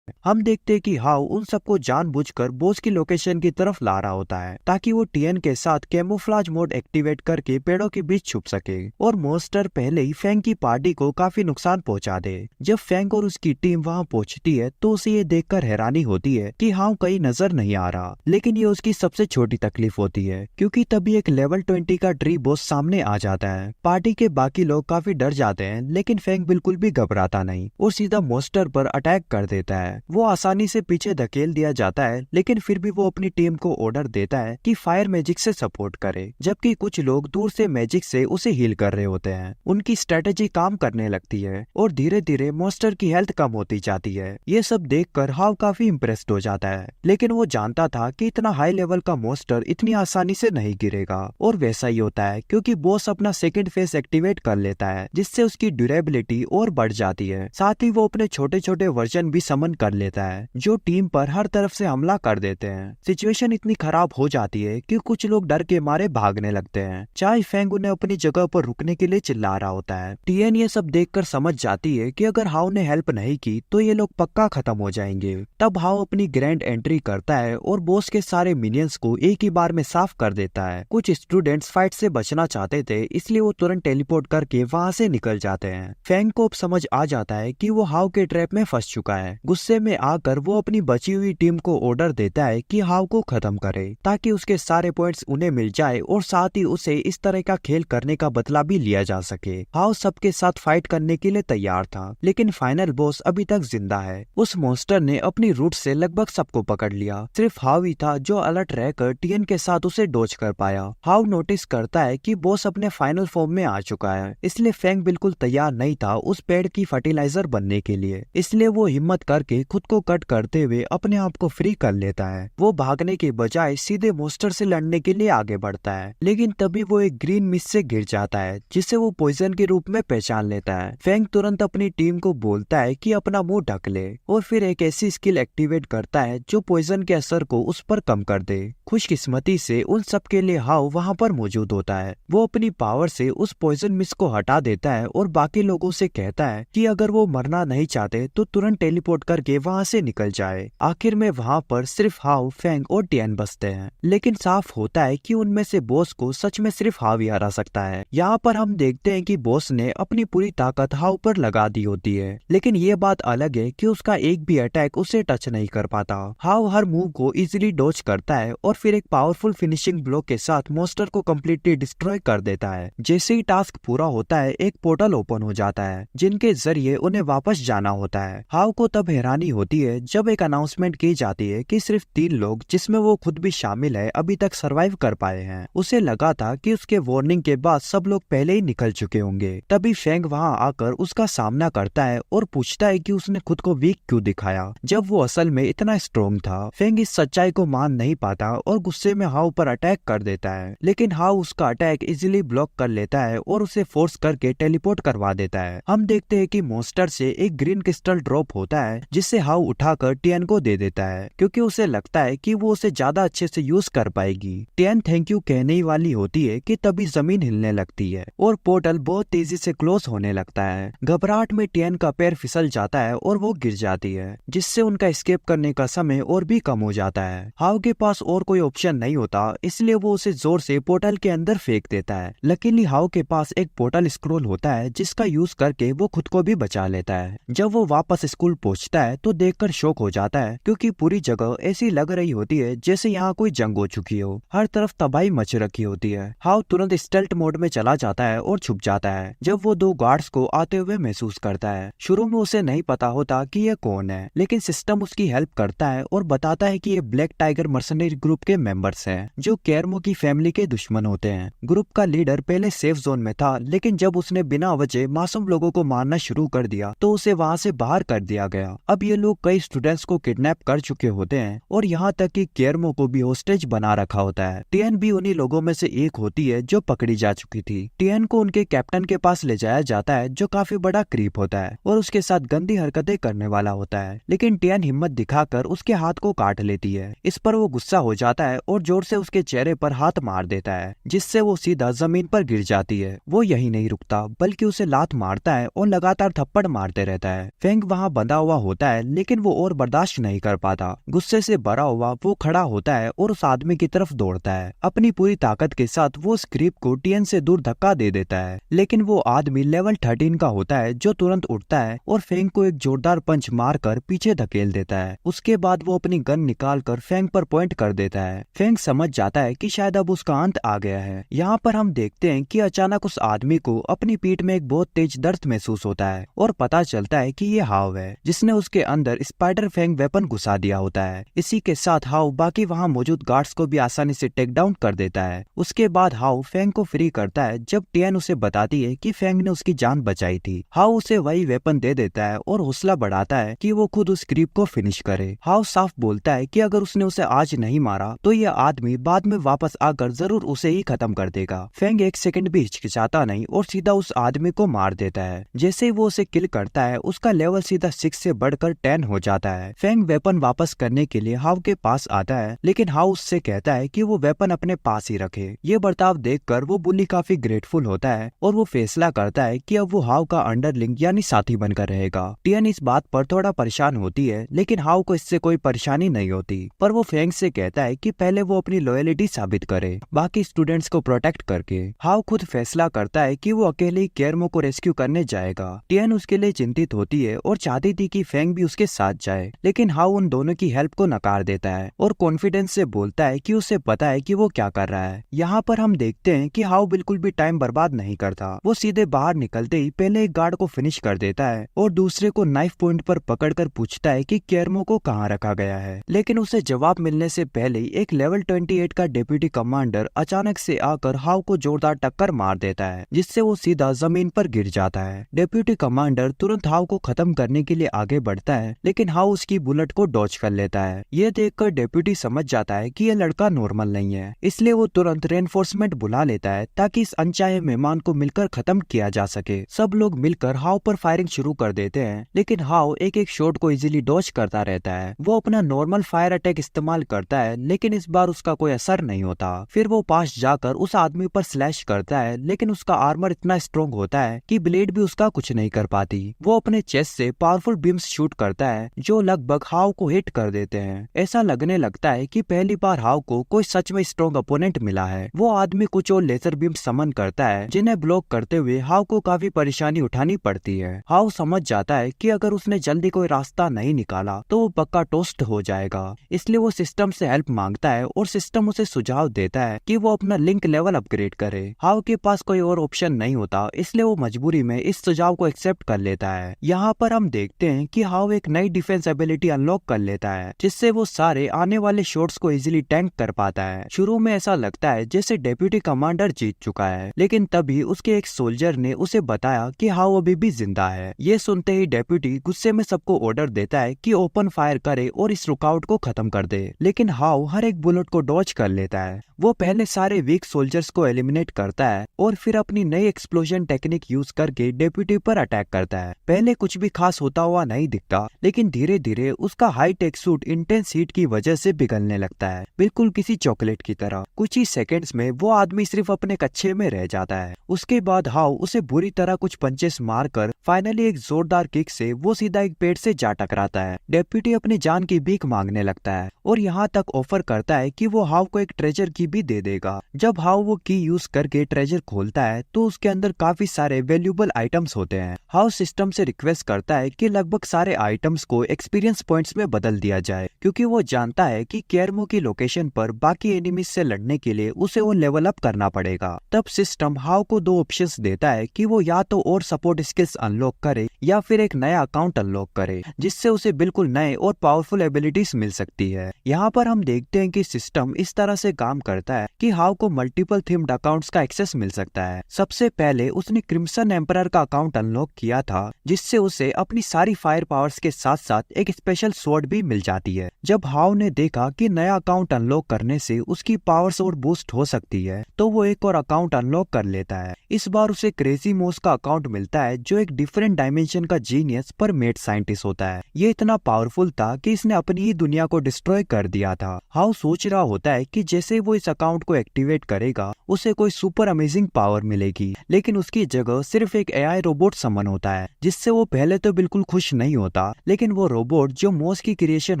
हम देखते हैं कि हाउ उन सबको जानबूझकर बॉस की लोकेशन की तरफ ला रहा होता है ताकि वो टियन के साथ कैमोफ्लाज मोड एक्टिवेट करके पेड़ों के बीच छुप सके और मॉन्स्टर पहले ही फैंग की पार्टी को काफी नुकसान पहुंचा दे। जब फैंग और उसकी टीम वहां पहुंचती है तो उसे ये देखकर हैरानी होती है कि हाउ कहीं नजर नहीं आ रहा, लेकिन ये उसकी सबसे छोटी तकलीफ होती है क्योंकि तभी एक लेवल 20 का ट्री बॉस सामने आ जाता है। पार्टी के बाकी लोग काफी डर जाते हैं, लेकिन फैंग बिल्कुल भी घबराता नहीं और सीधा मॉन्स्टर पर अटैक कर देता है। वो आसानी से पीछे धकेल दिया जाता है, लेकिन फिर भी वो अपनी टीम को ऑर्डर देता है कि फायर मैजिक से सपोर्ट करे, जबकि कुछ लोग दूर से मैजिक से उसे हील कर रहे होते हैं। उनकी स्ट्रेटेजी काम करने लगती है और धीरे धीरे मॉन्स्टर की हेल्थ कम होती जाती है। ये सब देखकर हाव काफी इम्प्रेस्ड हो जाता है, लेकिन वो जानता था कि इतना हाई लेवल का मॉन्स्टर इतनी आसानी से नहीं गिरेगा। और वैसा ही होता है क्योंकि बॉस अपना सेकंड फेस एक्टिवेट कर लेता है, जिससे उसकी ड्यूरेबिलिटी और बढ़ जाती है। साथ ही वो अपने छोटे छोटे वर्जन भी समन कर लेता है जो टीम पर हर तरफ से हमला कर देते हैं। सिचुएशन इतनी खराब हो जाती है कि कुछ लोग डर के मारे भागने लगते हैं। चाय फेंग उन्हें अपनी जगह पर रुकने के लिए चिल्ला रहा होता है। टियन ये सब देखकर समझ जाती है कि अगर हाउ ने हेल्प नहीं की तो ये लोग पक्का खत्म हो जाएंगे। तब हाउ अपनी ग्रैंड एंट्री करता है और बॉस के सारे मिनियंस को एक ही बार में साफ कर देता है। कुछ स्टूडेंट्स फाइट से बचना चाहते थे, इसलिए वो तुरंत टेलीपोर्ट करके वहाँ से निकल जाते हैं। फेंग को अब समझ आ जाता है कि वो हाउ के ट्रैप में फंस चुका है। गुस्से में आकर वो अपनी बची हुई टीम को ऑर्डर देता है कि हाउ को खत्म करे ताकि उसके सारे पॉइंट्स उन्हें मिल जाए और साथ ही उसे इस तरह का खेल करने का बदला भी लिया जा सके। हाउ सबके साथ फाइट करने के लिए तैयार था, लेकिन फाइनल बॉस अभी तक जिंदा है। उस मॉन्स्टर ने अपनी रूट से लगभग सबको पकड़ लिया। सिर्फ हाउ ही था जो अलर्ट रहकर टियन के साथ उसे डॉज कर पाया। हाउ नोटिस करता है कि बॉस अपने फाइनल फॉर्म में आ चुका है, इसलिए फेंग बिल्कुल तैयार नहीं था उस पेड़ की फर्टिलाइजर बनने के लिए। इसलिए वो हिम्मत करके खुद को कट करते हुए अपने आप को फ्री कर लेता है। वो भागने के बजाय सीधे मॉन्स्टर से लड़ने के लिए आगे बढ़ता है, लेकिन तभी वो एक ग्रीन मिस्ट से गिर जाता है जिसे वो पॉइजन के रूप में पहचान लेता है। फेंग तुरंत अपनी टीम को बोलता है कि अपना मुंह ढक ले और फिर एक ऐसी स्किल एक्टिवेट करता है जो पॉइजन के असर को उस पर कम कर दे। खुशकिस्मती से उन सब के लिए हाउ वहाँ पर मौजूद होता है। वो अपनी पावर से उस पॉइजन मिस्ट को हटा देता है और बाकी लोगों से कहता है कि अगर वो मरना नहीं चाहते तो तुरंत टेलीपोर्ट करके वहाँ से निकल जाए। आखिर में वहाँ पर सिर्फ हाउ, फेंग और टियन बचते हैं, लेकिन साफ होता है कि उनमें से बॉस को सच में सिर्फ हाउ ही हरा सकता है। यहाँ पर हम देखते हैं कि बॉस ने अपनी पूरी ताकत हाउ पर लगा दी होती है, लेकिन ये बात अलग है कि उसका एक भी अटैक उसे टच नहीं कर पाता। हाउ हर मूव को इजीली डॉज करता है और फिर एक पावरफुल फिनिशिंग ब्लॉक के साथ मॉन्स्टर को कम्प्लीटली डिस्ट्रॉय कर देता है। जैसे ही टास्क पूरा होता है एक पोर्टल ओपन हो जाता है जिनके जरिए उन्हें वापस जाना होता है। हाउ को तब हैरानी होती है जब एक अनाउंसमेंट की जाती है कि सिर्फ 3 लोग, जिसमें वो खुद भी शामिल है, अभी तक सरवाइव कर पाए हैं। उसे लगा था कि उसके वार्निंग के बाद सब लोग पहले ही निकल चुके होंगे। तभी फेंग वहाँ आकर उसका सामना करता है और पूछता है कि उसने खुद को वीक क्यों दिखाया जब वो असल में इतना स्ट्रॉन्ग था। फेंग इस सच्चाई को मान नहीं पाता और गुस्से में हाउ पर अटैक कर देता है, लेकिन हाउ उसका अटैक इजीली ब्लॉक कर लेता है और उसे फोर्स करके टेलीपोर्ट करवा देता है। हम देखते हैं कि मॉन्स्टर से एक ग्रीन क्रिस्टल ड्रॉप होता है जिसे हाउ उठाकर टियन को दे देता है क्योंकि उसे लगता है कि वो उसे ज्यादा अच्छे से यूज कर पाएगी। टियन थैंक यू कहने वाली होती है कि तभी जमीन हिलने लगती है और पोर्टल बहुत तेजी से क्लोज होने लगता है। घबराहट में टियन का पैर फिसल जाता है और वो गिर जाती है, जिससे उनका एस्केप करने का समय और भी कम हो जाता है। हाउ के पास और कोई ऑप्शन नहीं होता, इसलिए वो उसे जोर से पोर्टल के अंदर फेंक देता है। लकीली हाउ के पास एक पोर्टल स्क्रोल होता है जिसका यूज करके वो खुद को भी बचा लेता है। जब वो वापस स्कूल पहुंचता है तो देखकर शॉक हो जाता है क्योंकि पूरी जगह ऐसी लग रही होती है जैसे यहाँ कोई जंग हो चुकी हो। हर तरफ तबाही मच रखी होती है। हाउ तुरंत स्टेल्थ मोड में चला जाता है और छुप जाता है जब वो 2 गार्ड्स को आते हुए महसूस करता है। शुरू में उसे नहीं पता होता कि ये कौन है, लेकिन सिस्टम उसकी हेल्प करता है और बताता है कि ये ब्लैक टाइगर मर्सनरी ग्रुप के मेंबर्स हैं जो केरमो की फैमिली के दुश्मन होते हैं। ग्रुप का लीडर पहले सेफ जोन में था, लेकिन जब उसने बिना वजह मासूम लोगों को मारना शुरू कर दिया तो उसे वहाँ से बाहर कर दिया गया। अब ये लोग कई स्टूडेंट्स को किडनैप कर चुके होते हैं और यहाँ तक कि केरमो को भी होस्टेज बना रखा होता है। टियन भी उन्हीं लोगों में से एक होती है जो पकड़ी जा चुकी थी। टियन को उनके कैप्टन के पास ले जाया जाता है जो काफी बड़ा क्रीप होता है और उसके साथ गंदी हरकतें करने वाला होता है, लेकिन टियन हिम्मत दिखाकर उसके हाथ को काट लेती है। इस पर वो गुस्सा हो जाता है और जोर से उसके चेहरे पर हाथ मार देता है जिससे वो सीधा जमीन पर गिर जाती है। वो यही नहीं रुकता बल्कि उसे लात मारता है और लगातार थप्पड़ मारते रहता है। फेंग वहाँ बंधा हुआ होता है, लेकिन वो और बर्दाश्त नहीं कर पाता। गुस्से से भरा हुआ वो खड़ा होता है और उस आदमी की तरफ दौड़ता है। अपनी पूरी ताकत के साथ वो उस क्रीप को टियन से दूर धक्का दे देता है, लेकिन वो आदमी लेवल 13 का होता है, जो तुरंत उठता है और फेंग को एक जोरदार पंच मारकर पीछे धकेल देता है। उसके बाद वो अपनी गन निकालकर फेंग पर पॉइंट कर देता है। फेंग समझ जाता है कि शायद अब उसका अंत आ गया है। यहाँ पर हम देखते हैं कि अचानक उस आदमी को अपनी पीठ में एक बहुत तेज दर्द महसूस होता है और पता चलता है कि ये हाव है, जिसने उसके अंदर स्पाइडर फेंग वेपन घुसा दिया होता है। इसी के साथ हाव बाकी वहाँ मौजूद गार्ड्स को भी आसानी से टेक डाउन कर देता है। उसके बाद हाव फेंग को फ्री करता है जब टियन उसे बताती है कि फेंग ने उसकी जान बचाई थी। हाव उसे वही वेपन दे देता है और हौसला बढ़ाता है कि वो खुद उस क्रीप को फिनिश करे। हाव साफ बोलता है कि अगर उसने उसे आज नहीं मारा तो यह आदमी बाद में वापस आकर जरूर उसे ही खत्म कर देगा। फेंग एक सेकंड भी हिचकिचाता नहीं और सीधा उस आदमी को मार देता है। जैसे ही वो उसे किल करता है, उसका लेवल सीधा 6 से बढ़कर 10 हो जाता है। फेंग वेपन वापस करने के लिए हाव के पास आता है, लेकिन हाव उससे कहता है कि वो वेपन अपने पास ही रखे। ये बर्ताव देखकर वो बुली काफी ग्रेटफुल होता है और वो फैसला करता है कि अब वो हाव का अंडरलिंग यानी साथी बनकर रहेगा। टियन इस बात पर थोड़ा परेशान होती है, लेकिन हाव को इससे कोई परेशानी नहीं होती। पर वो फेंग से कहता है कि पहले वो अपनी लॉयलिटी साबित करे, बाकी स्टूडेंट्स को प्रोटेक्ट करके। हाव खुद फैसला करता है कि वो अकेले ही केरमो को रेस्क्यू करने जाएगा। टियन उसके लिए चिंतित होती है और चाहती थी कि फेंग भी उसके साथ जाए, लेकिन हाव उन दोनों की हेल्प को नकार देता है और कॉन्फिडेंस से बोलता है कि उसे पता है कि वो क्या कर रहा है। यहाँ पर हम देखते हैं कि हाव बिल्कुल भी टाइम बर्बाद नहीं करता। वो सीधे बाहर निकलते ही पहले एक गार्ड को फिनिश कर देता है और दूसरे को नाइफ पॉइंट पर पकड़कर पूछता है कि केरमो को कहाँ रखा गया है। लेकिन उसे जवाब मिलने से पहले ही एक लेवल 28 का डिप्टी कमांडर अचानक से आकर हाव को जोरदार टक्कर मार देता है, जिससे वो सीधा जमीन पर गिर जाता है। डिप्टी कमांडर तुरंत हाव को खत्म करने के लिए आगे बढ़ता है, लेकिन हाव उसकी बुलेट को डॉज कर लेता है। ये देखकर डिप्टी समझ जाता है कि यह लड़का नॉर्मल नहीं है, इसलिए वो तुरंत रेनफोर्समेंट बुला लेता है ताकि इस अनचाहे मेहमान को मिलकर खत्म किया जा सके। सब लोग मिलकर हाव पर फायरिंग शुरू कर देते हैं, लेकिन हाव एक एक शॉट को इजीली डॉज करता रहता है। वो अपना नॉर्मल फायर अटैक इस्तेमाल करता है, लेकिन इस बार उसका कोई असर नहीं होता। फिर वो पास जाकर उस आदमी पर स्लैश करता है, लेकिन उसका आर्मर इतना स्ट्रॉन्ग होता है कि ब्लेड भी उसका कुछ नहीं कर पाती। वो अपने चेस्ट से पावरफुल बीम्स शूट करता है, जो लगभग हाव को हिट कर देते हैं। ऐसा लगने लगता है कि पहली बार हाव को कोई सच में स्ट्रॉन्ग अपोनेंट मिला है। वो आदमी कुछ और लेजर बीम समन करता है, जिन्हें ब्लॉक करते हुए हाव को काफी परेशानी उठानी पड़ती है। हाव समझ जाता है कि अगर उसने जल्दी कोई रास्ता नहीं निकाला तो वो पक्का टोस्ट हो जाएगा, इसलिए वो सिस्टम से हेल्प मांगता है और सिस्टम उसे सुझाव देता है कि वो अपना लिंक लेवल अपग्रेड करे। हाव के पास कोई और ऑप्शन नहीं होता, इसलिए वो मजबूरी में इस सुझाव को एक्सेप्ट कर लेता है। यहाँ पर हम देखते हैं कि हाव एक नई डिफेंस एबिलिटी अनलॉक कर लेता है, जिससे वो सारे आने वाले शॉट्स को इजीली टैंक कर पाता है। शुरू में ऐसा लगता है जैसे डेप्यूटी कमांडर जीत चुका है, लेकिन तभी उसके एक सोल्जर ने उसे बताया कि हाव अभी भी जिंदा है। ये सुनते ही डेप्यूटी गुस्से में सबको ऑर्डर देता है कि ओपन फायर करे और इस रुकावट को खत्म कर दे, लेकिन हाव हर एक बुलेट को डॉज कर लेता है। वो पहले सारे वीक सोल्जर्स को एलिमिनेट करता है और फिर अपनी नई एक्सप्लोजन टेक्निक यूज करके डेप्यूटी पर अटैक करता है। पहले कुछ भी खास होता हुआ नहीं दिखता, लेकिन धीरे धीरे उसका high tech suit intense heat की वजह से पिघलने लगता है, बिल्कुल किसी चॉकलेट की तरह। कुछ ही सेकंड्स में वो आदमी सिर्फ अपने कच्छे में रह जाता है। उसके बाद हाव उसे बुरी तरह कुछ पंचेस मारकर फाइनली एक जोरदार किक से वो सीधा एक पेड़ से जा टकराता है। डेप्यूटी अपनी जान की भीख मांगने लगता है और यहाँ तक ऑफर करता है कि वो हाव को एक ट्रेजर की भी दे देगा। जब हाव वो की यूज करके ट्रेजर खोलता है तो उसके अंदर काफी सारे वैल्यूएबल आइटम्स होते हैं। हाव सिस्टम से रिक्वेस्ट करता है कि लगभग सारे आइटम्स को एक्सपीरियंस पॉइंट्स में बदल दिया जाए, क्योंकि वो जानता है कि केरमो की लोकेशन पर बाकी एनिमीज से लड़ने के लिए उसे वो लेवल अप करना पड़ेगा। तब सिस्टम हाव को दो ऑप्शंस देता है कि वो या तो और सपोर्ट स्किल्स अनलॉक करे या फिर एक नया अकाउंट अनलॉक करे, जिससे उसे बिल्कुल नए और पावरफुल एबिलिटीज मिल सकती है। यहाँ पर हम देखते हैं कि सिस्टम इस तरह से काम करता है कि हाव को मल्टीपल थीम्ड अकाउंट्स का एक्सेस मिल सकता है। सबसे पहले उसने क्रिम्सन एम्परर का अकाउंट अनलॉक किया था, जिससे उसे अपनी सारी फायर पावर्स के साथ साथ एक स्पेशल स्वॉर्ड भी मिल जाती है। जब हाव ने देखा कि नया अकाउंट अनलॉक करने से उसकी पावर्स और बूस्ट हो सकती है, तो वो एक और अकाउंट अनलॉक कर लेता है। इस बार उसे क्रेजी मोस का अकाउंट मिलता है, जो एक डिफरेंट डायमेंशन का जीनियस पर मेड साइंटिस्ट होता है। ये इतना पावरफुल था कि इसने अपनी ही दुनिया को डिस्ट्रॉय कर दिया था। हाव सोच रहा होता है कि जैसे वो इस इस अकाउंट को एक्टिवेट करेगा उसे कोई सुपर अमेजिंग पावर मिलेगी, लेकिन उसकी जगह सिर्फ एक एआई रोबोट समन होता है, जिससे वो पहले तो बिल्कुल खुश नहीं होता, लेकिन वो रोबोट जो मोस की क्रिएशन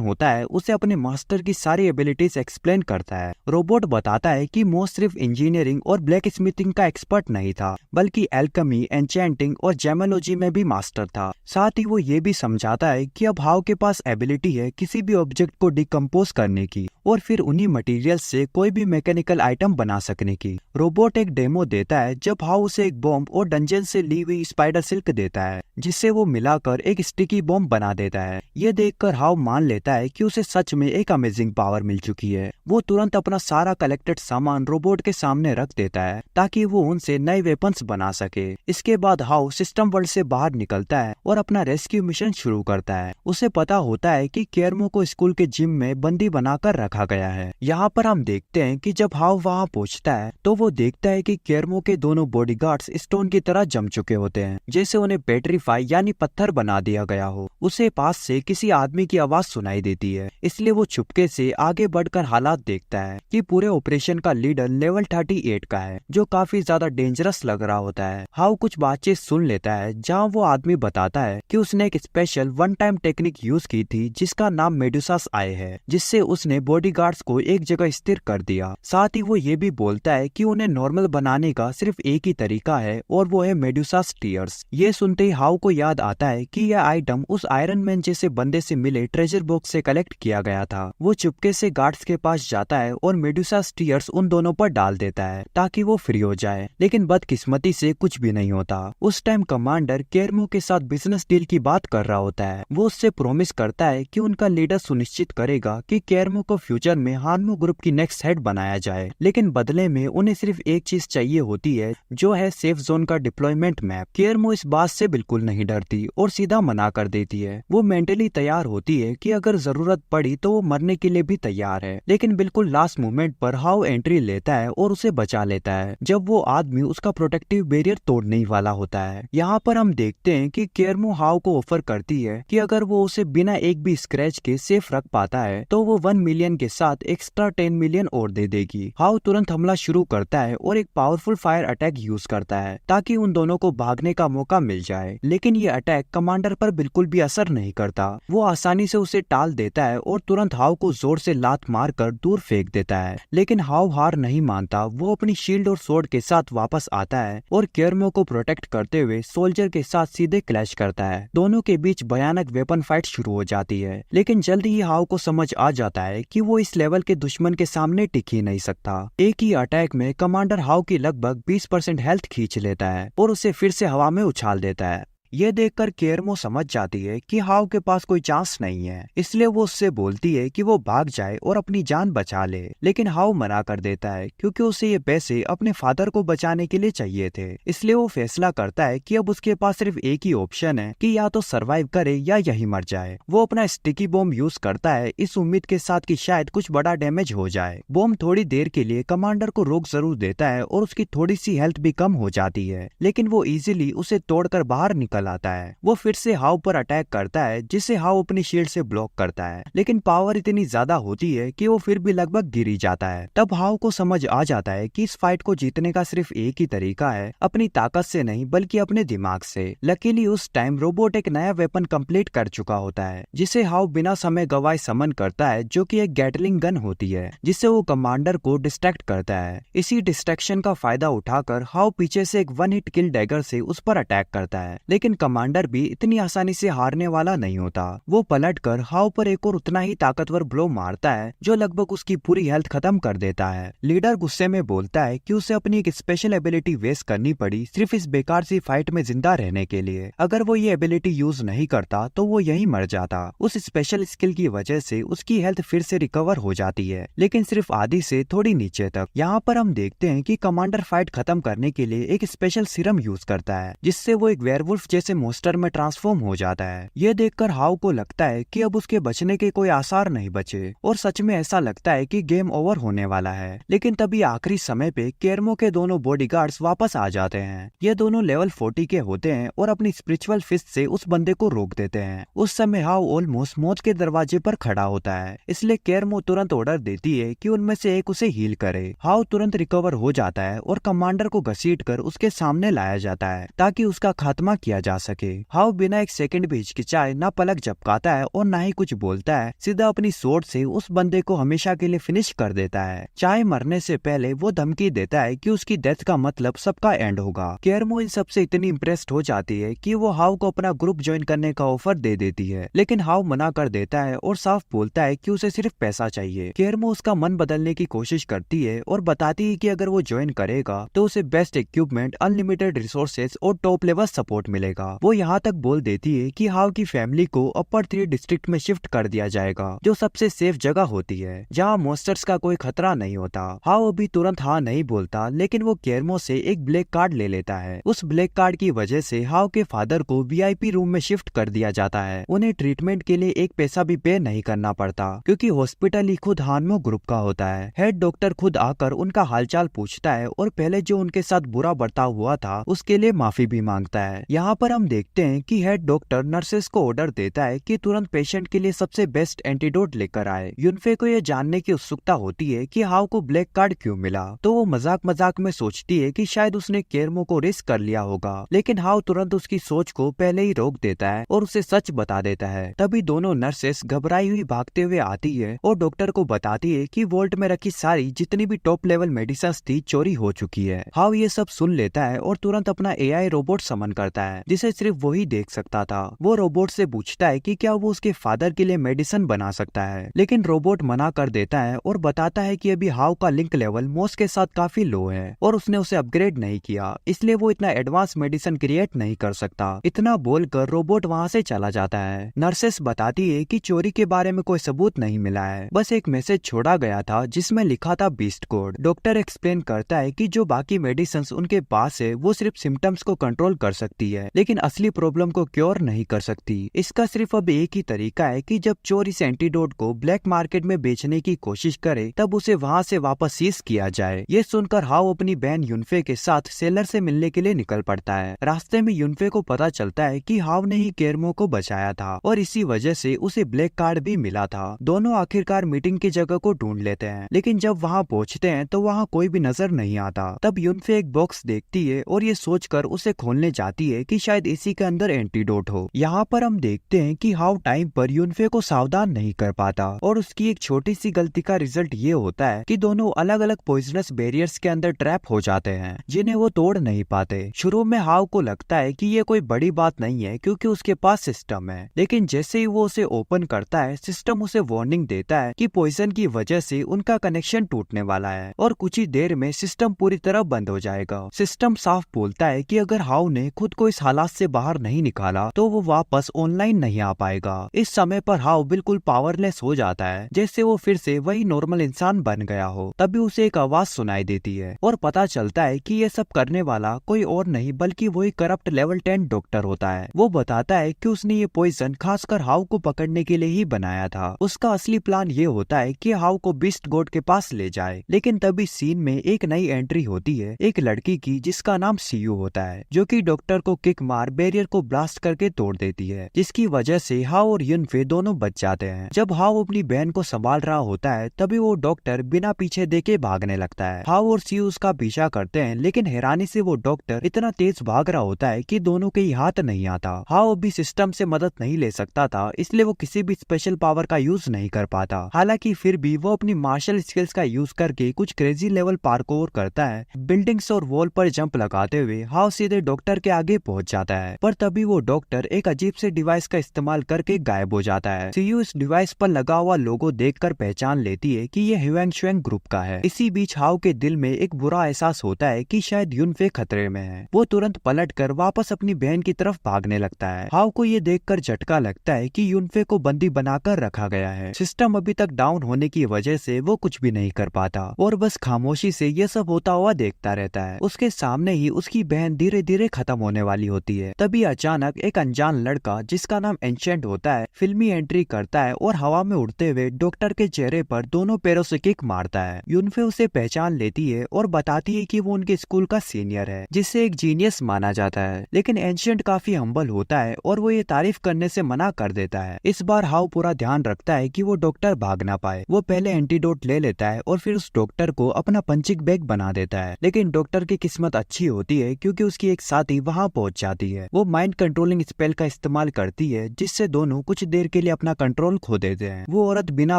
होता है उसे अपने मास्टर की सारी एबिलिटीज एक्सप्लेन करता है। रोबोट बताता है कि मोस सिर्फ इंजीनियरिंग और ब्लैक स्मिथिंग का एक्सपर्ट नहीं था, बल्कि एल्केमी, एन्चेंटिंग और जेमोलॉजी में भी मास्टर था। साथ ही वो ये भी समझाता है कि अब हाउ के पास एबिलिटी है किसी भी ऑब्जेक्ट को डिकम्पोज करने की और फिर उन्हीं मटेरियल से कोई भी मैकेनिकल आइटम बना सकने की। रोबोट एक डेमो देता है जब हाउ उसे एक बॉम्ब और डंजन से ली हुई स्पाइडर सिल्क देता है, जिससे वो मिलाकर एक स्टिकी बॉम्ब बना देता है। ये देखकर हाउ मान लेता है कि उसे सच में एक अमेजिंग पावर मिल चुकी है। वो तुरंत अपना सारा कलेक्टेड सामान रोबोट के सामने रख देता है ताकि वो उनसे नए वेपन्स बना सके। इसके बाद हाउ सिस्टम वर्ल्ड से बाहर निकलता है और अपना रेस्क्यू मिशन शुरू करता है। उसे पता होता है कि केरमो को स्कूल के जिम में बंदी बनाकर रखा गया है। यहाँ पर हम देखते हैं कि जब हाउ वहाँ पहुँचता है तो वो देखता है कि केरमो के दोनों बॉडीगार्ड्स स्टोन की तरह जम चुके होते हैं, जैसे उन्हें पेट्रीफाई यानी पत्थर बना दिया गया हो। उसे पास से किसी आदमी की आवाज सुनाई देती है, इसलिए वो चुपके से आगे बढ़कर हालात देखता है कि पूरे ऑपरेशन का लीडर लेवल 38 का है, जो काफी ज्यादा डेंजरस लग रहा होता है। हाउ कुछ बातचीत सुन लेता है जहाँ वो आदमी बताता है कि उसने एक special one time technique use की थी जिसका नाम मेडुसास आय है, जिससे उसने बॉडीगार्ड्स को एक जगह स्थिर कर दिया। साथ ही वो ये भी बोलता है कि उन्हें नॉर्मल बनाने का सिर्फ एक ही तरीका है और वो है मेडुसास टीयर्स। ये सुनते ही हाउ को याद आता है कि यह आइटम उस आयरन मैन जैसे बंदे से मिले ट्रेजर बॉक्स से कलेक्ट किया गया था। वो चुपके से गार्ड्स के पास जाता है और मेडुसास टीयर्स उन दोनों पर डाल देता है ताकि वो फ्री हो जाए, लेकिन बदकिस्मती से कुछ भी नहीं होता। उस टाइम कमांडर केरमो के साथ बिजनेस डील की बात कर रहा होता है। वो उससे प्रॉमिस करता है कि उनका लीडर सुनिश्चित करेगा कि केरमो को फ्यूचर में हानमो ग्रुप की नेक्स्ट हेड बनाया जाए, लेकिन बदले में उन्हें सिर्फ एक चीज चाहिए होती है, जो है सेफ जोन का डिप्लॉयमेंट मैप। केरमो इस बात से बिल्कुल नहीं डरती और सीधा मना कर देती है। वो मेंटली तैयार होती है कि अगर जरूरत पड़ी तो वो मरने के लिए भी तैयार है, लेकिन बिल्कुल लास्ट मोमेंट पर हाउ एंट्री लेता है और उसे बचा लेता है जब वो आदमी उसका प्रोटेक्टिव बैरियर तोड़ने ही वाला होता है। यहाँ पर हम देखते हैं कि केरमो हाउ को ऑफर करती है कि अगर वो उसे बिना एक भी स्क्रैच के सेफ रख पाता है तो वो 1 मिलियन के साथ एक्स्ट्रा 10 मिलियन और दे देगी। हाउ तुरंत हमला शुरू करता है और एक पावरफुल फायर अटैक यूज करता है ताकि उन दोनों को भागने का मौका मिल जाए, लेकिन ये अटैक कमांडर पर बिल्कुल भी असर नहीं करता। वो आसानी से उसे टाल देता है और तुरंत हाउ को जोर से लात मारकर दूर फेंक देता है, लेकिन हाउ हार नहीं मानता। वो अपनी शील्ड और स्वॉर्ड के साथ वापस आता है और केरमो को प्रोटेक्ट करते हुए सोल्जर के साथ सीधे क्लैश करता है। दोनों के बीच भयानक वेपन फाइट शुरू हो जाती है, लेकिन जल्दी ही हाउ को समझ आ जाता है कि वो इस लेवल के दुश्मन के सामने टिक ही नहीं सकता। एक ही अटैक में कमांडर हाउ की लगभग 20% हेल्थ खींच लेता है और उसे फिर से हवा में उछाल देता है। ये देखकर केरमो समझ जाती है कि हाउ के पास कोई चांस नहीं है, इसलिए वो उससे बोलती है कि वो भाग जाए और अपनी जान बचा ले, लेकिन हाउ मना कर देता है क्योंकि उसे ये पैसे अपने फादर को बचाने के लिए चाहिए थे। इसलिए वो फैसला करता है कि अब उसके पास सिर्फ एक ही ऑप्शन है कि या तो सरवाइव करे या यही मर जाए। वो अपना स्टिकी बॉम्ब यूज करता है इस उम्मीद के साथ कि शायद कुछ बड़ा डैमेज हो जाए। बॉम्ब थोड़ी देर के लिए कमांडर को रोक जरूर देता है और उसकी थोड़ी सी हेल्थ भी कम हो जाती है, लेकिन वो इजीली उसे तोड़कर बाहर निकल आता है। वो फिर से हाउ पर अटैक करता है जिसे हाउ अपनी शील्ड से ब्लॉक करता है, लेकिन पावर इतनी ज्यादा होती है कि वो फिर भी लगभग गिर ही जाता है। तब हाउ को समझ आ जाता है कि इस फाइट को जीतने का सिर्फ एक ही तरीका है, अपनी ताकत से नहीं बल्कि अपने दिमाग से। लकीली उस टाइम रोबोट एक नया वेपन कंप्लीट कर चुका होता है जिसे हाउ बिना समय गवाए समन करता है, जो कि एक गैटलिंग गन होती है, जिससे वो कमांडर को डिस्ट्रैक्ट करता है। इसी डिस्ट्रैक्शन का फायदा उठाकर हाउ पीछे से एक 1 हिट किल डैगर से उस पर अटैक करता है, लेकिन कमांडर भी इतनी आसानी से हारने वाला नहीं होता। वो पलटकर हाउ पर एक और उतना ही ताकतवर ब्लो मारता है जो लगभग उसकी पूरी हेल्थ खत्म कर देता है। लीडर गुस्से में बोलता है कि उसे अपनी एक स्पेशल एबिलिटी वेस्ट करनी पड़ी सिर्फ इस बेकार सी फाइट में जिंदा रहने के लिए। अगर वो ये एबिलिटी यूज नहीं करता तो वो यही मर जाता। उस स्पेशल स्किल की वजह से उसकी हेल्थ फिर से रिकवर हो जाती है, लेकिन सिर्फ आधी से थोड़ी नीचे तक। यहाँ पर हम देखते हैं कि कमांडर फाइट खत्म करने के लिए एक स्पेशल सीरम यूज करता है जिससे वो एक वेयरवुल्फ जैसा से मोस्टर में ट्रांसफॉर्म हो जाता है। ये देखकर हाउ को लगता है कि अब उसके बचने के कोई आसार नहीं बचे और सच में ऐसा लगता है कि गेम ओवर होने वाला है। लेकिन तभी आखिरी समय पे केरमो के दोनों बॉडीगार्ड्स वापस आ जाते हैं। ये दोनों लेवल 40 के होते हैं और अपनी स्पिरिचुअल फिस्ट से उस बंदे को रोक देते हैं। उस समय हाउ ऑलमोस्ट मौत के दरवाजे पर खड़ा होता है, इसलिए केरमो तुरंत ऑर्डर देती है कि उनमें से एक उसे हील करे। हाउ तुरंत रिकवर हो जाता है और कमांडर को घसीटकर उसके सामने लाया जाता है ताकि उसका खात्मा किया जा सके। हाउ बिना एक सेकंड भी हिचकिचाए ना पलक झपकाता है और ना ही कुछ बोलता है, सीधा अपनी सोर्ड से उस बंदे को हमेशा के लिए फिनिश कर देता है। चाहे मरने से पहले वो धमकी देता है कि उसकी डेथ का मतलब सबका एंड होगा। केरमो इन सबसे इतनी इम्प्रेस्ड हो जाती है कि वो हाउ को अपना ग्रुप ज्वाइन करने का ऑफर दे देती है, लेकिन हाउ मना कर देता है और साफ बोलता है कि उसे सिर्फ पैसा चाहिए। केरमो उसका मन बदलने की कोशिश करती है और बताती है कि अगर वो ज्वाइन करेगा तो उसे बेस्ट इक्विपमेंट, अनलिमिटेड रिसोर्सेज और टॉप लेवल सपोर्ट मिलेगा। वो यहाँ तक बोल देती है कि हाउ की फैमिली को अपर 3 डिस्ट्रिक्ट में शिफ्ट कर दिया जाएगा, जो सबसे सेफ जगह होती है, जहाँ मॉन्स्टर्स का कोई खतरा नहीं होता। हाउ अभी तुरंत हाँ नहीं बोलता, लेकिन वो केरमो से एक ब्लैक कार्ड ले लेता है। उस ब्लैक कार्ड की वजह से हाउ के फादर को VIP रूम में शिफ्ट कर दिया जाता है। उन्हें ट्रीटमेंट के लिए एक पैसा भी पे नहीं करना पड़ता, क्योंकि हॉस्पिटल ही खुद हानमो ग्रुप का होता है। हेड डॉक्टर खुद आकर उनका हालचाल पूछता है और पहले जो उनके साथ बुरा बर्ताव हुआ था उसके लिए माफी भी मांगता है। यहाँ पर हम देखते हैं कि हेड डॉक्टर नर्सेस को ऑर्डर देता है कि तुरंत पेशेंट के लिए सबसे बेस्ट एंटीडोट लेकर आए। यूनफे को यह जानने की उत्सुकता होती है कि हाउ को ब्लैक कार्ड क्यों मिला, तो वो मजाक मजाक में सोचती है कि शायद उसने केरमो को रिस्क कर लिया होगा, लेकिन हाउ तुरंत उसकी सोच को पहले ही रोक देता है और उसे सच बता देता है। तभी दोनों नर्सेस घबराई हुई भागते हुए आती है और डॉक्टर को बताती है कि वोल्ट में रखी सारी जितनी भी टॉप लेवल मेडिसिन थी चोरी हो चुकी है। हाउ ये सब सुन लेता है और तुरंत अपना AI रोबोट समन करता है, जिसे सिर्फ वही देख सकता था। वो रोबोट से पूछता है कि क्या वो उसके फादर के लिए मेडिसिन बना सकता है, लेकिन रोबोट मना कर देता है और बताता है कि अभी हाउ का लिंक लेवल मोस के साथ काफी लो है और उसने उसे अपग्रेड नहीं किया, इसलिए वो इतना एडवांस मेडिसिन क्रिएट नहीं कर सकता। इतना बोलकर रोबोट वहाँ से चला जाता है। नर्सेस बताती है कि चोरी के बारे में कोई सबूत नहीं मिला है, बस एक मैसेज छोड़ा गया था जिसमें लिखा था बीस्ट कोड। डॉक्टर एक्सप्लेन करता है कि जो बाकी मेडिसिन उनके पास है वो सिर्फ सिम्टम्स को कंट्रोल कर सकती है, लेकिन असली प्रॉब्लम को क्योर नहीं कर सकती। इसका सिर्फ अब एक ही तरीका है कि जब चोर इस एंटीडोट को ब्लैक मार्केट में बेचने की कोशिश करे तब उसे वहाँ से वापस सीज किया जाए। ये सुनकर हाउ अपनी बहन यूनफे के साथ सेलर से मिलने के लिए निकल पड़ता है। रास्ते में यूनफे को पता चलता है कि हाउ ने ही केरमो को बचाया था और इसी वजह से उसे ब्लैक कार्ड भी मिला था। दोनों आखिरकार मीटिंग की जगह को ढूंढ लेते हैं, लेकिन जब वहाँ पहुँचते हैं तो वहाँ कोई भी नजर नहीं आता। तब यूनफे एक बॉक्स देखती है और ये सोचकर उसे खोलने जाती है कि शायद इसी के अंदर एंटीडोट हो। यहाँ पर हम देखते हैं कि हाउ टाइम पर यूनफे को सावधान नहीं कर पाता और उसकी एक छोटी सी गलती का रिजल्ट ये होता है कि दोनों अलग अलग पॉइजनस बैरियर्स के अंदर ट्रैप हो जाते हैं, जिन्हें वो तोड़ नहीं पाते। शुरू में हाउ को लगता है कि ये कोई बड़ी बात नहीं है क्योंकि उसके पास सिस्टम है, लेकिन जैसे ही वो उसे ओपन करता है सिस्टम उसे वार्निंग देता है कि पॉइजन की वजह से उनका कनेक्शन टूटने वाला है और कुछ ही देर में सिस्टम पूरी तरह बंद हो जाएगा। सिस्टम साफ बोलता है कि अगर हाउ ने खुद को इस हालात से बाहर नहीं निकाला तो वो वापस ऑनलाइन नहीं आ पाएगा। इस समय पर हाउ बिल्कुल पावरलेस हो जाता है, जैसे वो फिर से वही नॉर्मल इंसान बन गया हो। तभी उसे एक आवाज सुनाई देती है और पता चलता है कि ये सब करने वाला कोई और नहीं बल्कि वही करप्ट लेवल 10 डॉक्टर होता है। वो बताता है कि उसने ये पॉइजन खासकर हाउ को पकड़ने के लिए ही बनाया था। उसका असली प्लान ये होता है कि हाउ को बीस्ट गॉड के पास ले जाए। लेकिन तभी सीन में एक नई एंट्री होती है, एक लड़की की जिसका नाम सीयू होता है, जो कि डॉक्टर को किक मार बैरियर को ब्लास्ट करके तोड़ देती है, जिसकी वजह से हाउ और यूनफे दोनों बच जाते हैं। जब हाउ अपनी बहन को संभाल रहा होता है तभी वो डॉक्टर बिना पीछे देखे भागने लगता है। हाउ और सीयू उसका पीछा करते हैं, लेकिन हैरानी से वो डॉक्टर इतना तेज भाग रहा होता है कि दोनों के ही हाथ नहीं आता। हाउ अभी सिस्टम से मदद नहीं ले सकता था, इसलिए वो किसी भी स्पेशल पावर का यूज नहीं कर पाता। हालांकि फिर भी वो अपनी मार्शल स्किल्स का यूज करके कुछ क्रेजी लेवल पार्कोर करता है। बिल्डिंग्स और वॉल पर जंप लगाते हुए हाउ सीधे डॉक्टर के आगे पहुंच जाता है, पर तभी वो डॉक्टर एक अजीब से डिवाइस का इस्तेमाल करके गायब हो जाता है। सीयू इस डिवाइस पर लगा हुआ लोगो देखकर पहचान लेती है कि ये ह्यूएंगशुएंग ग्रुप का है। इसी बीच हाउ के दिल में एक बुरा एहसास होता है कि शायद यूनफे खतरे में है। वो तुरंत पलटकर वापस अपनी बहन की तरफ भागने लगता है। हाउ को ये देखकर झटका लगता है कि यूनफे को बंदी बनाकर रखा गया है। सिस्टम अभी तक डाउन होने की वजह से वो कुछ भी नहीं कर पाता और बस खामोशी से ये सब होता हुआ देखता रहता है। उसके सामने ही उसकी बहन धीरे धीरे खत्म होने वाली होती होती है। तभी अचानक एक अनजान लड़का जिसका नाम एंशिएंट होता है फिल्मी एंट्री करता है और हवा में उड़ते हुए डॉक्टर के चेहरे पर दोनों पैरों से किक मारता है। यूनफे उसे पहचान लेती है और बताती है कि वो उनके स्कूल का सीनियर है जिसे एक जीनियस माना जाता है, लेकिन एंशिएंट काफी हम्बल होता है और वो ये तारीफ करने से मना कर देता है। इस बार हाउ पूरा ध्यान रखता है कि वो डॉक्टर भाग ना पाए। वो पहले एंटीडोट ले लेता है और फिर उस डॉक्टर को अपना पंचिंग बैग बना देता है, लेकिन डॉक्टर की किस्मत अच्छी होती है क्योंकि उसकी एक साथी वहाँ पहुँच जाती है। वो माइंड कंट्रोलिंग स्पेल का इस्तेमाल करती है जिससे दोनों कुछ देर के लिए अपना कंट्रोल खो देते हैं। वो औरत बिना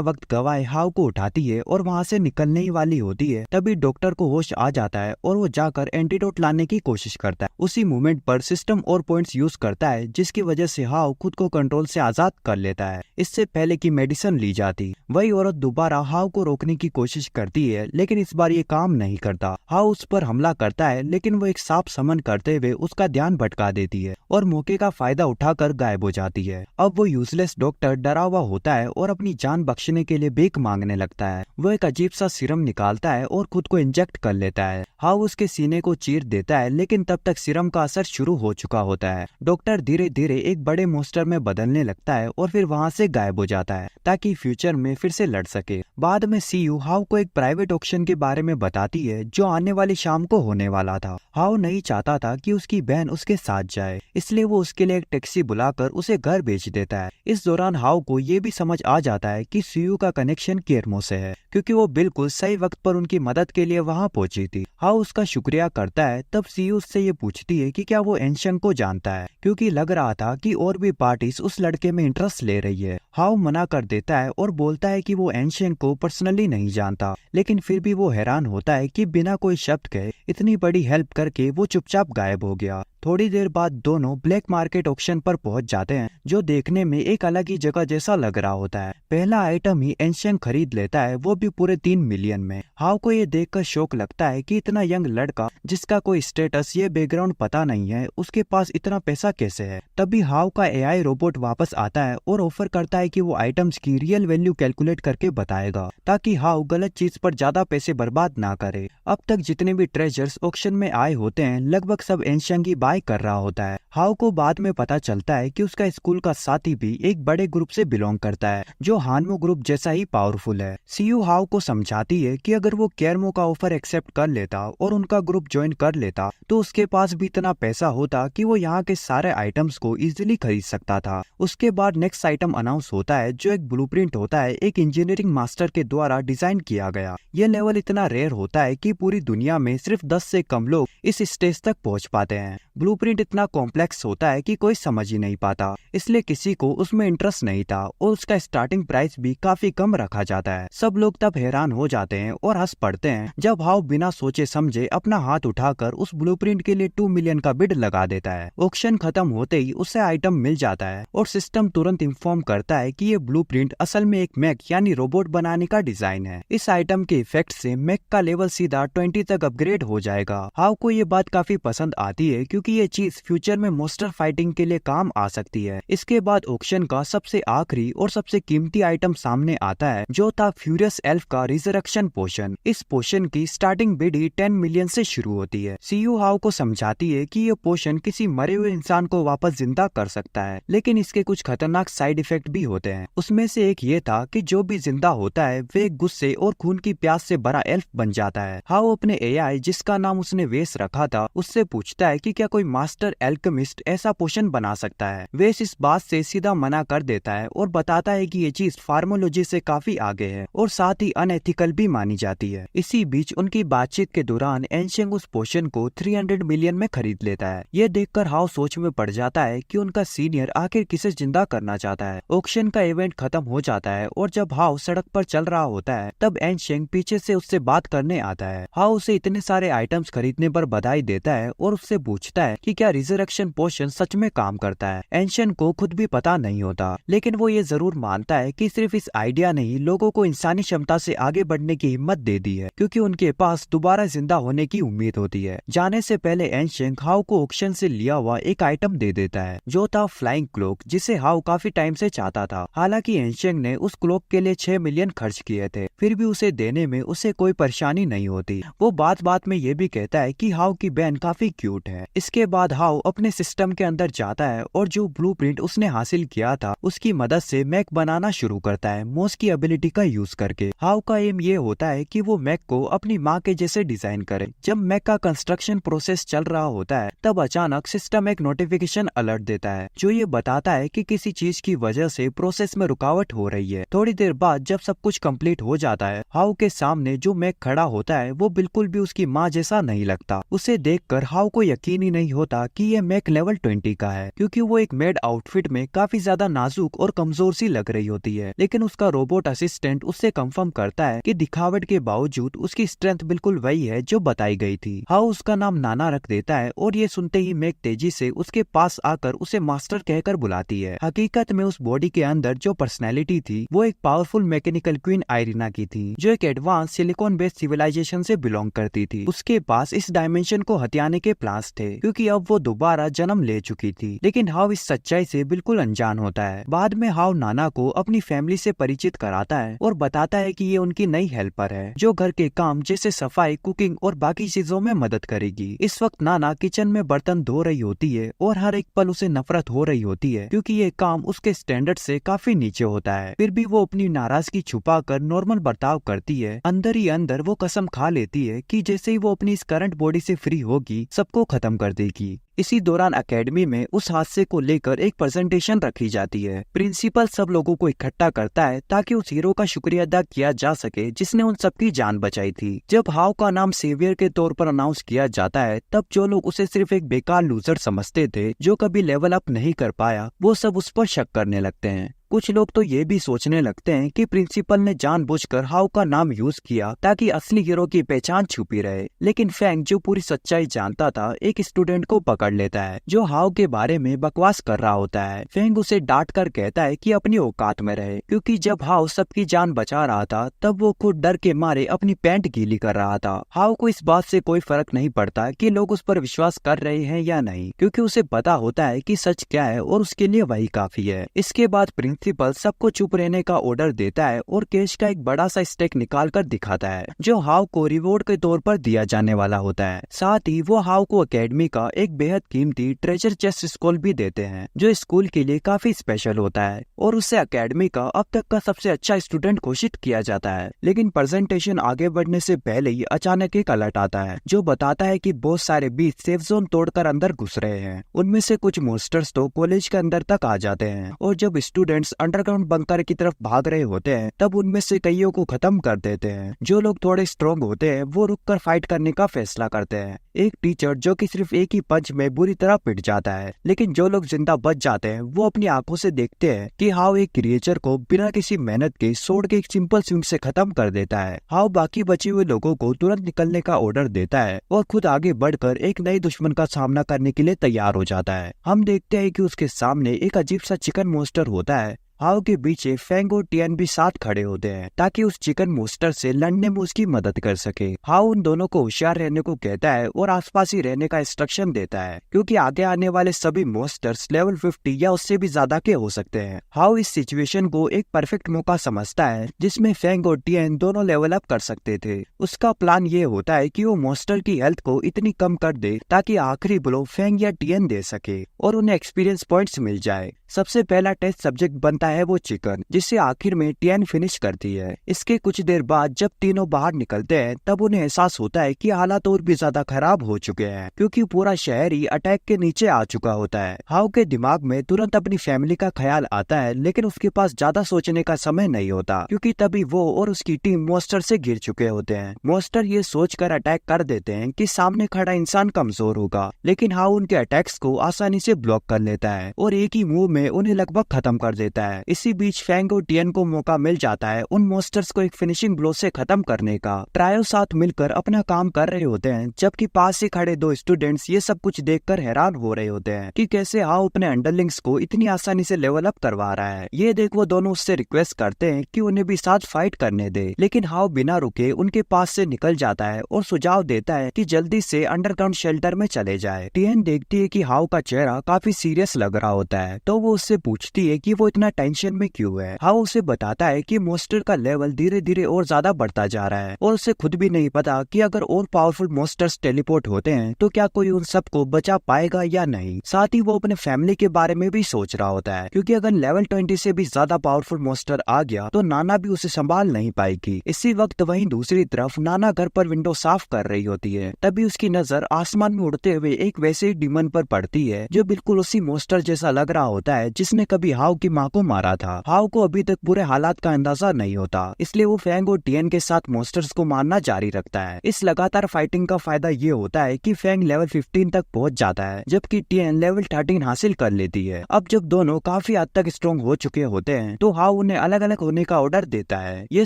वक्त गवाए हाउ को उठाती है और वहाँ से निकलने ही वाली होती है। तभी डॉक्टर को होश आ जाता है और वो जाकर एंटीडोट लाने की कोशिश करता है। उसी मोमेंट पर सिस्टम और पॉइंट्स यूज करता है जिसकी वजह से हाउ खुद को कंट्रोल से आजाद कर लेता है इससे पहले कि मेडिसिन ली जाती। वही औरत दोबारा हाउ को रोकने की कोशिश करती है, लेकिन इस बार ये काम नहीं करता। हाउ उस पर हमला करता है, लेकिन वो एक सांप समन करते हुए उसका ध्यान भटका देती है और मौके का फायदा उठाकर गायब हो जाती है। अब वो यूजलेस डॉक्टर डरा हुआ होता है और अपनी जान बख्शने के लिए भीख मांगने लगता है। वो एक अजीब सा सीरम निकालता है और खुद को इंजेक्ट कर लेता है। हाउ उसके सीने को चीर देता है, लेकिन तब तक सीरम का असर शुरू हो चुका होता है। डॉक्टर धीरे धीरे एक बड़े मोस्टर में बदलने लगता है और फिर वहाँ से गायब हो जाता है ताकि फ्यूचर में फिर से लड़ सके। बाद में सीयू हाउ को एक प्राइवेट ऑक्शन के बारे में बताती है जो आने वाली शाम को होने वाला था। हाउ नहीं चाहता था कि उसकी बहन उसके साथ जाए, इसलिए वो उसके लिए एक टैक्सी बुलाकर उसे घर भेज देता है। इस दौरान हाउ को ये भी समझ आ जाता है कि सीयू का कनेक्शन केरमो से है क्योंकि वो बिल्कुल सही वक्त पर उनकी मदद के लिए वहाँ पहुंची थी। हाउ उसका शुक्रिया करता है। तब सीयू उससे ये पूछती है कि क्या वो एंशिएंट को जानता है, क्योंकि लग रहा था कि और भी पार्टीज उस लड़के में इंटरेस्ट ले रही है। हाउ मना कर देता है और बोलता है कि वो एंशिएंट को पर्सनली नहीं जानता, लेकिन फिर भी वो हैरान होता है कि बिना कोई शब्द कहे इतनी बड़ी हेल्प करके वो चुपचाप गायब हो गया। थोड़ी देर बाद दोनों ब्लैक मार्केट ऑक्शन पर पहुंच जाते हैं जो देखने में एक अलग ही जगह जैसा लग रहा होता है। पहला आइटम ही एंशिएंट खरीद लेता है, वो भी पूरे 3 मिलियन में। हाउ को ये देखकर शौक लगता है कि इतना यंग लड़का जिसका कोई स्टेटस ये बैकग्राउंड पता नहीं है, उसके पास इतना पैसा कैसे है। तभी हाउ का एआई रोबोट वापस आता है और ऑफर करता है कि वो आइटम्स की रियल वैल्यू कैलकुलेट करके बताएगा ताकि हाउ गलत चीज पर ज्यादा पैसे बर्बाद ना करे। अब तक जितने भी ट्रेजर्स ऑक्शन में आए होते हैं लगभग सब एंशिएंट की बाय कर रहा होता है। हाउ को बाद में पता चलता है कि उसका स्कूल का साथी भी एक बड़े ग्रुप से बिलोंग करता है जो हानमो ग्रुप जैसा ही पावरफुल है। सीयू हाउ को समझाती है कि अगर वो केरमो का ऑफर एक्सेप्ट कर लेता और उनका ग्रुप ज्वाइन कर लेता तो उसके पास भी इतना पैसा होता कि वो यहाँ के सारे आइटम्स को इजीली खरीद सकता था। उसके बाद नेक्स्ट आइटम अनाउंस होता है जो एक ब्लूप्रिंट होता है एक इंजीनियरिंग मास्टर के द्वारा डिजाइन किया गया। ये लेवल इतना रेयर होता है कि पूरी दुनिया में सिर्फ 10 से कम लोग इस स्टेज तक पहुँच पाते हैं। ब्लूप्रिंट इतना कॉम्प्लेक्स होता है कि कोई समझ ही नहीं पाता, इसलिए किसी को उसमें इंटरेस्ट नहीं था और उसका स्टार्टिंग प्राइस भी काफी कम रखा जाता है। सब लोग तब हैरान हो जाते हैं और हंस पड़ते हैं जब हाउ बिना सोचे समझे अपना हाथ उठाकर उस ब्लूप्रिंट के लिए 2 मिलियन का बिड लगा देता है। ऑक्शन खत्म होते ही उसे आइटम मिल जाता है और सिस्टम तुरंत इन्फॉर्म करता है कि ये ब्लूप्रिंट असल में एक मैक यानी रोबोट बनाने का डिजाइन है। इस आइटम के इफेक्ट से मैक का लेवल सीधा 20 तक अपग्रेड हो जाएगा। हाउ को ये बात काफी पसंद आती है क्योंकि ये चीज फ्यूचर में मोस्टर फाइटिंग के लिए काम आ सकती है। इसके बाद ऑक्शन का सबसे आखिरी और सबसे कीमती आइटम सामने आता है जो था फ्यूरियस एल्फ का रिजरेक्शन पोशन। इस पोशन की स्टार्टिंग बिड ही 10 मिलियन से शुरू होती है। सीयू हाउ को समझाती है कि ये पोशन किसी मरे हुए इंसान को वापस जिंदा कर सकता है, लेकिन इसके कुछ खतरनाक साइड इफेक्ट भी होते हैं। उसमें से एक ये था कि जो भी जिंदा होता है वे गुस्से और खून की प्यास से भरा एल्फ बन जाता है। हाउ अपने एआई जिसका नाम उसने वेस रखा था उससे पूछता है कि क्या कोई मास्टर एल्केमिस्ट ऐसा पोशन बना सकता है। वेस इस बात से सीधा मना कर देता है और बताता है कि ये चीज फार्मोलॉजी से काफी आगे है और साथ ही अनएथिकल भी मानी जाती है। इसी बीच उनकी बातचीत के दौरान एंशिएंट उस पोशन को 300 मिलियन में खरीद लेता है। ये देखकर हाउ सोच में पड़ जाता है कि उनका सीनियर आखिर किसे जिंदा करना चाहता है। ऑक्शन का इवेंट खत्म हो जाता है और जब हाउ सड़क पर चल रहा होता है तब एंशिएंट पीछे से उससे बात करने आता है। हाउ उसे इतने सारे आइटम्स खरीदने पर बधाई देता है और उससे पूछता है कि क्या रिजरेक्शन पोशन सच में काम करता है। एंशिएंट को खुद भी पता नहीं होता, लेकिन वो ये जरूर मानता है कि सिर्फ इस आइडिया ने ही लोगों को इंसानी क्षमता से आगे बढ़ने की हिम्मत दे दी है, क्योंकि उनके पास दोबारा जिंदा होने की उम्मीद होती है। जाने से पहले एंशिएंट हाउ को ऑक्शन से लिया हुआ एक आइटम दे देता है जो था फ्लाइंग क्लोक, जिसे हाउ काफी टाइम से चाहता था। हालांकि एंशिएंट ने उस क्लोक के लिए 6 मिलियन खर्च किए थे, फिर भी उसे देने में उसे कोई परेशानी नहीं होती। वो बात बात में ये भी कहता है कि हाउ की बहन काफी क्यूट है। इसके इसके बाद हाउ अपने सिस्टम के अंदर जाता है और जो ब्लूप्रिंट उसने हासिल किया था उसकी मदद से मैक बनाना शुरू करता है मोस की एबिलिटी का यूज करके। हाउ का एम ये होता है कि वो मैक को अपनी माँ के जैसे डिजाइन करे। जब मैक का कंस्ट्रक्शन प्रोसेस चल रहा होता है तब अचानक सिस्टम एक नोटिफिकेशन अलर्ट देता है जो ये बताता है कि किसी चीज की वजह से प्रोसेस में रुकावट हो रही है। थोड़ी देर बाद जब सब कुछ कंप्लीट हो जाता है हाउ के सामने जो मैक खड़ा होता है वो बिल्कुल भी उसकी माँ जैसा नहीं लगता। उसे देखकर हाउ को यकीन ही नहीं होता कि ये मैक लेवल 20 का है, क्योंकि वो एक मेड आउटफिट में काफी ज्यादा नाजुक और कमजोर सी लग रही होती है। लेकिन उसका रोबोट असिस्टेंट उससे कंफर्म करता है कि दिखावट के बावजूद उसकी स्ट्रेंथ बिल्कुल वही है जो बताई गई थी। हाउ उसका नाम नाना रख देता है और ये सुनते ही मैक तेजी से उसके पास आकर उसे मास्टर कहकर बुलाती है। हकीकत में उस बॉडी के अंदर जो पर्सनैलिटी थी वो एक पावरफुल मैकेनिकल क्वीन आयरिना की थी, जो एक एडवांस सिलिकॉन बेस्ड सिविलाइजेशन से बिलोंग करती थी। उसके पास इस डायमेंशन को हथियाने के प्लान्स थे क्योंकि अब वो दोबारा जन्म ले चुकी थी। लेकिन हाउ इस सच्चाई से बिल्कुल अनजान होता है। बाद में हाउ नाना को अपनी फैमिली से परिचित कराता है और बताता है कि ये उनकी नई हेल्पर है जो घर के काम जैसे सफाई, कुकिंग और बाकी चीजों में मदद करेगी। इस वक्त नाना किचन में बर्तन धो रही होती है और हर एक पल उसे नफरत हो रही होती है क्योंकि ये काम उसके स्टैंडर्ड से काफी नीचे होता है। फिर भी वो अपनी नाराजगी छुपा कर नॉर्मल बर्ताव करती है। अंदर ही अंदर वो कसम खा लेती है कि जैसे ही वो अपनी इस करंट बॉडी से फ्री होगी सबको खत्म कर देगी। इसी दौरान एकेडमी में उस हादसे को लेकर एक प्रेजेंटेशन रखी जाती है। प्रिंसिपल सब लोगों को इकट्ठा करता है ताकि उस हीरो का शुक्रिया अदा किया जा सके जिसने उन सबकी जान बचाई थी। जब हाउ का नाम सेवियर के तौर पर अनाउंस किया जाता है तब जो लोग उसे सिर्फ एक बेकार लूजर समझते थे जो कभी लेवल अप नहीं कर पाया वो सब उस पर शक करने लगते हैं। कुछ लोग तो ये भी सोचने लगते हैं कि प्रिंसिपल ने जानबूझकर हाउ का नाम यूज किया ताकि असली हीरो की पहचान छुपी रहे। लेकिन फैंग जो पूरी सच्चाई जानता था एक स्टूडेंट को पकड़ लेता है जो हाउ के बारे में बकवास कर रहा होता है। फैंग उसे डांट कर कहता है कि अपनी औकात में रहे क्योंकि जब हाउ सबकी जान बचा रहा था तब वो खुद डर के मारे अपनी पैंट गीली कर रहा था। हाउ को इस बात से कोई फर्क नहीं पड़ता कि लोग उस पर विश्वास कर रहे हैं या नहीं, क्योंकि उसे पता होता है कि सच क्या है और उसके लिए वही काफी है। इसके बाद प्रिंसिपल सबको चुप रहने का ऑर्डर देता है और कैश का एक बड़ा सा स्टेक निकाल कर दिखाता है जो हाउ को रिवॉर्ड के तौर पर दिया जाने वाला होता है। साथ ही वो हाउ को एकेडमी का एक बेहद कीमती ट्रेजर चेस्ट स्कूल भी देते हैं जो स्कूल के लिए काफी स्पेशल होता है और उसे एकेडमी का अब तक का सबसे अच्छा स्टूडेंट घोषित किया जाता है। लेकिन प्रेजेंटेशन आगे बढ़ने से पहले ही अचानक एक अलर्ट आता है जो बताता है कि बहुत सारे बीच सेफ जोन तोड़कर अंदर घुस रहे हैं। उनमें से कुछ मोन्स्टर्स तो कॉलेज के अंदर तक आ जाते हैं और जब स्टूडेंट्स अंडरग्राउंड बंकर की तरफ भाग रहे होते हैं तब उनमें से कईयों को खत्म कर देते हैं। जो लोग थोड़े स्ट्रॉन्ग होते हैं वो रुककर फाइट करने का फैसला करते हैं। एक टीचर जो कि सिर्फ एक ही पंच में बुरी तरह पिट जाता है, लेकिन जो लोग जिंदा बच जाते हैं वो अपनी आंखों से देखते हैं कि हाउ एक क्रिएचर को बिना किसी मेहनत के सोड के एक सिंपल स्विंग से खत्म कर देता है। हाउ बाकी बचे हुए लोगों को तुरंत निकलने का ऑर्डर देता है और खुद आगे बढ़कर एक नए दुश्मन का सामना करने के लिए तैयार हो जाता है। हम देखते हैं कि उसके सामने एक अजीब सा चिकन मॉन्स्टर होता है। हाउ के पीछे फैंग और टियन भी साथ खड़े होते हैं ताकि उस चिकन मॉन्स्टर से लड़ने में उसकी मदद कर सके। हाउ उन दोनों को होशियार रहने को कहता है और आसपास ही रहने का इंस्ट्रक्शन देता है क्योंकि आगे आने वाले सभी मॉन्स्टर्स लेवल 50 या उससे भी ज्यादा के हो सकते हैं। हाउ इस सिचुएशन को एक परफेक्ट मौका समझता है जिसमें फैंग और टियन दोनों लेवल अप कर सकते थे। उसका प्लान ये होता है कि वो मॉन्स्टर की हेल्थ को इतनी कम कर दे ताकि आखिरी ब्लो फैंग या टियन दे सके और उन्हें एक्सपीरियंस पॉइंट्स मिल जाए। सबसे पहला टेस्ट सब्जेक्ट बनता है वो चिकन, जिसे आखिर में टियन फिनिश करती है। इसके कुछ देर बाद जब तीनों बाहर निकलते हैं तब उन्हें एहसास होता है कि हालात और भी ज्यादा खराब हो चुके हैं क्योंकि पूरा शहर ही अटैक के नीचे आ चुका होता है। हाउ के दिमाग में तुरंत अपनी फैमिली का ख्याल आता है, लेकिन उसके पास ज्यादा सोचने का समय नहीं होता क्योंकि तभी वो और उसकी टीम मॉन्स्टर से घिर चुके होते हैं। मॉन्स्टर ये सोचकर अटैक कर देते हैं कि सामने खड़ा इंसान कमजोर होगा, लेकिन हाउ उनके अटैक्स को आसानी से ब्लॉक कर लेता है और एक ही मूव में उन्हें लगभग खत्म कर देता है। इसी बीच फैंग और टियन को मौका मिल जाता है उन मॉन्स्टर्स को एक फिनिशिंग ब्लो से खत्म करने का। ट्रायो साथ मिलकर अपना काम कर रहे होते हैं जबकि पास ही खड़े दो स्टूडेंट्स ये सब कुछ देखकर हैरान हो रहे होते हैं कि कैसे हाउ अपने अंडरलिंग्स को इतनी आसानी से लेवल अप करवा रहा है। ये देख वो दोनों उससे रिक्वेस्ट करते हैं कि उन्हें भी साथ फाइट करने दे, लेकिन हाउ बिना रुके उनके पास से निकल जाता है और सुझाव देता है कि जल्दी से अंडरग्राउंड शेल्टर में चले जाए। टियन देखती है कि हाउ का चेहरा काफी सीरियस लग रहा होता है तो वो उससे पूछती है कि वो इतना टेंशन में क्यों है। हाउ उसे बताता है कि मॉन्स्टर का लेवल धीरे धीरे और ज्यादा बढ़ता जा रहा है और उसे खुद भी नहीं पता कि अगर और पावरफुल मॉन्स्टर्स टेलीपोर्ट होते हैं तो क्या कोई उन सबको बचा पाएगा या नहीं। साथ ही वो अपने फैमिली के बारे में भी सोच रहा होता है, क्योंकि अगर लेवल 20 से भी ज्यादा पावरफुल मॉन्स्टर आ गया तो नाना भी उसे संभाल नहीं पाएगी। इसी वक्त वहीं दूसरी तरफ नाना घर पर विंडो साफ कर रही होती है। तभी उसकी नजर आसमान में उड़ते हुए एक वैसे ही डीमन पर पड़ती है जो बिल्कुल उसी मॉन्स्टर जैसा लग रहा होता है जिसने कभी हाउ की माँ को मारा था। हाउ को अभी तक पूरे हालात का अंदाजा नहीं होता, इसलिए वो फैंग और टियन के साथ मॉन्स्टर्स को मारना जारी रखता है। इस लगातार फाइटिंग का फायदा ये होता है कि फैंग लेवल 15 तक पहुंच जाता है, जबकि टियन लेवल 13 हासिल कर लेती है। अब जब दोनों काफी हद तक स्ट्रॉन्ग हो चुके होते हैं तो हाउ उन्हें अलग अलग होने का ऑर्डर देता है। ये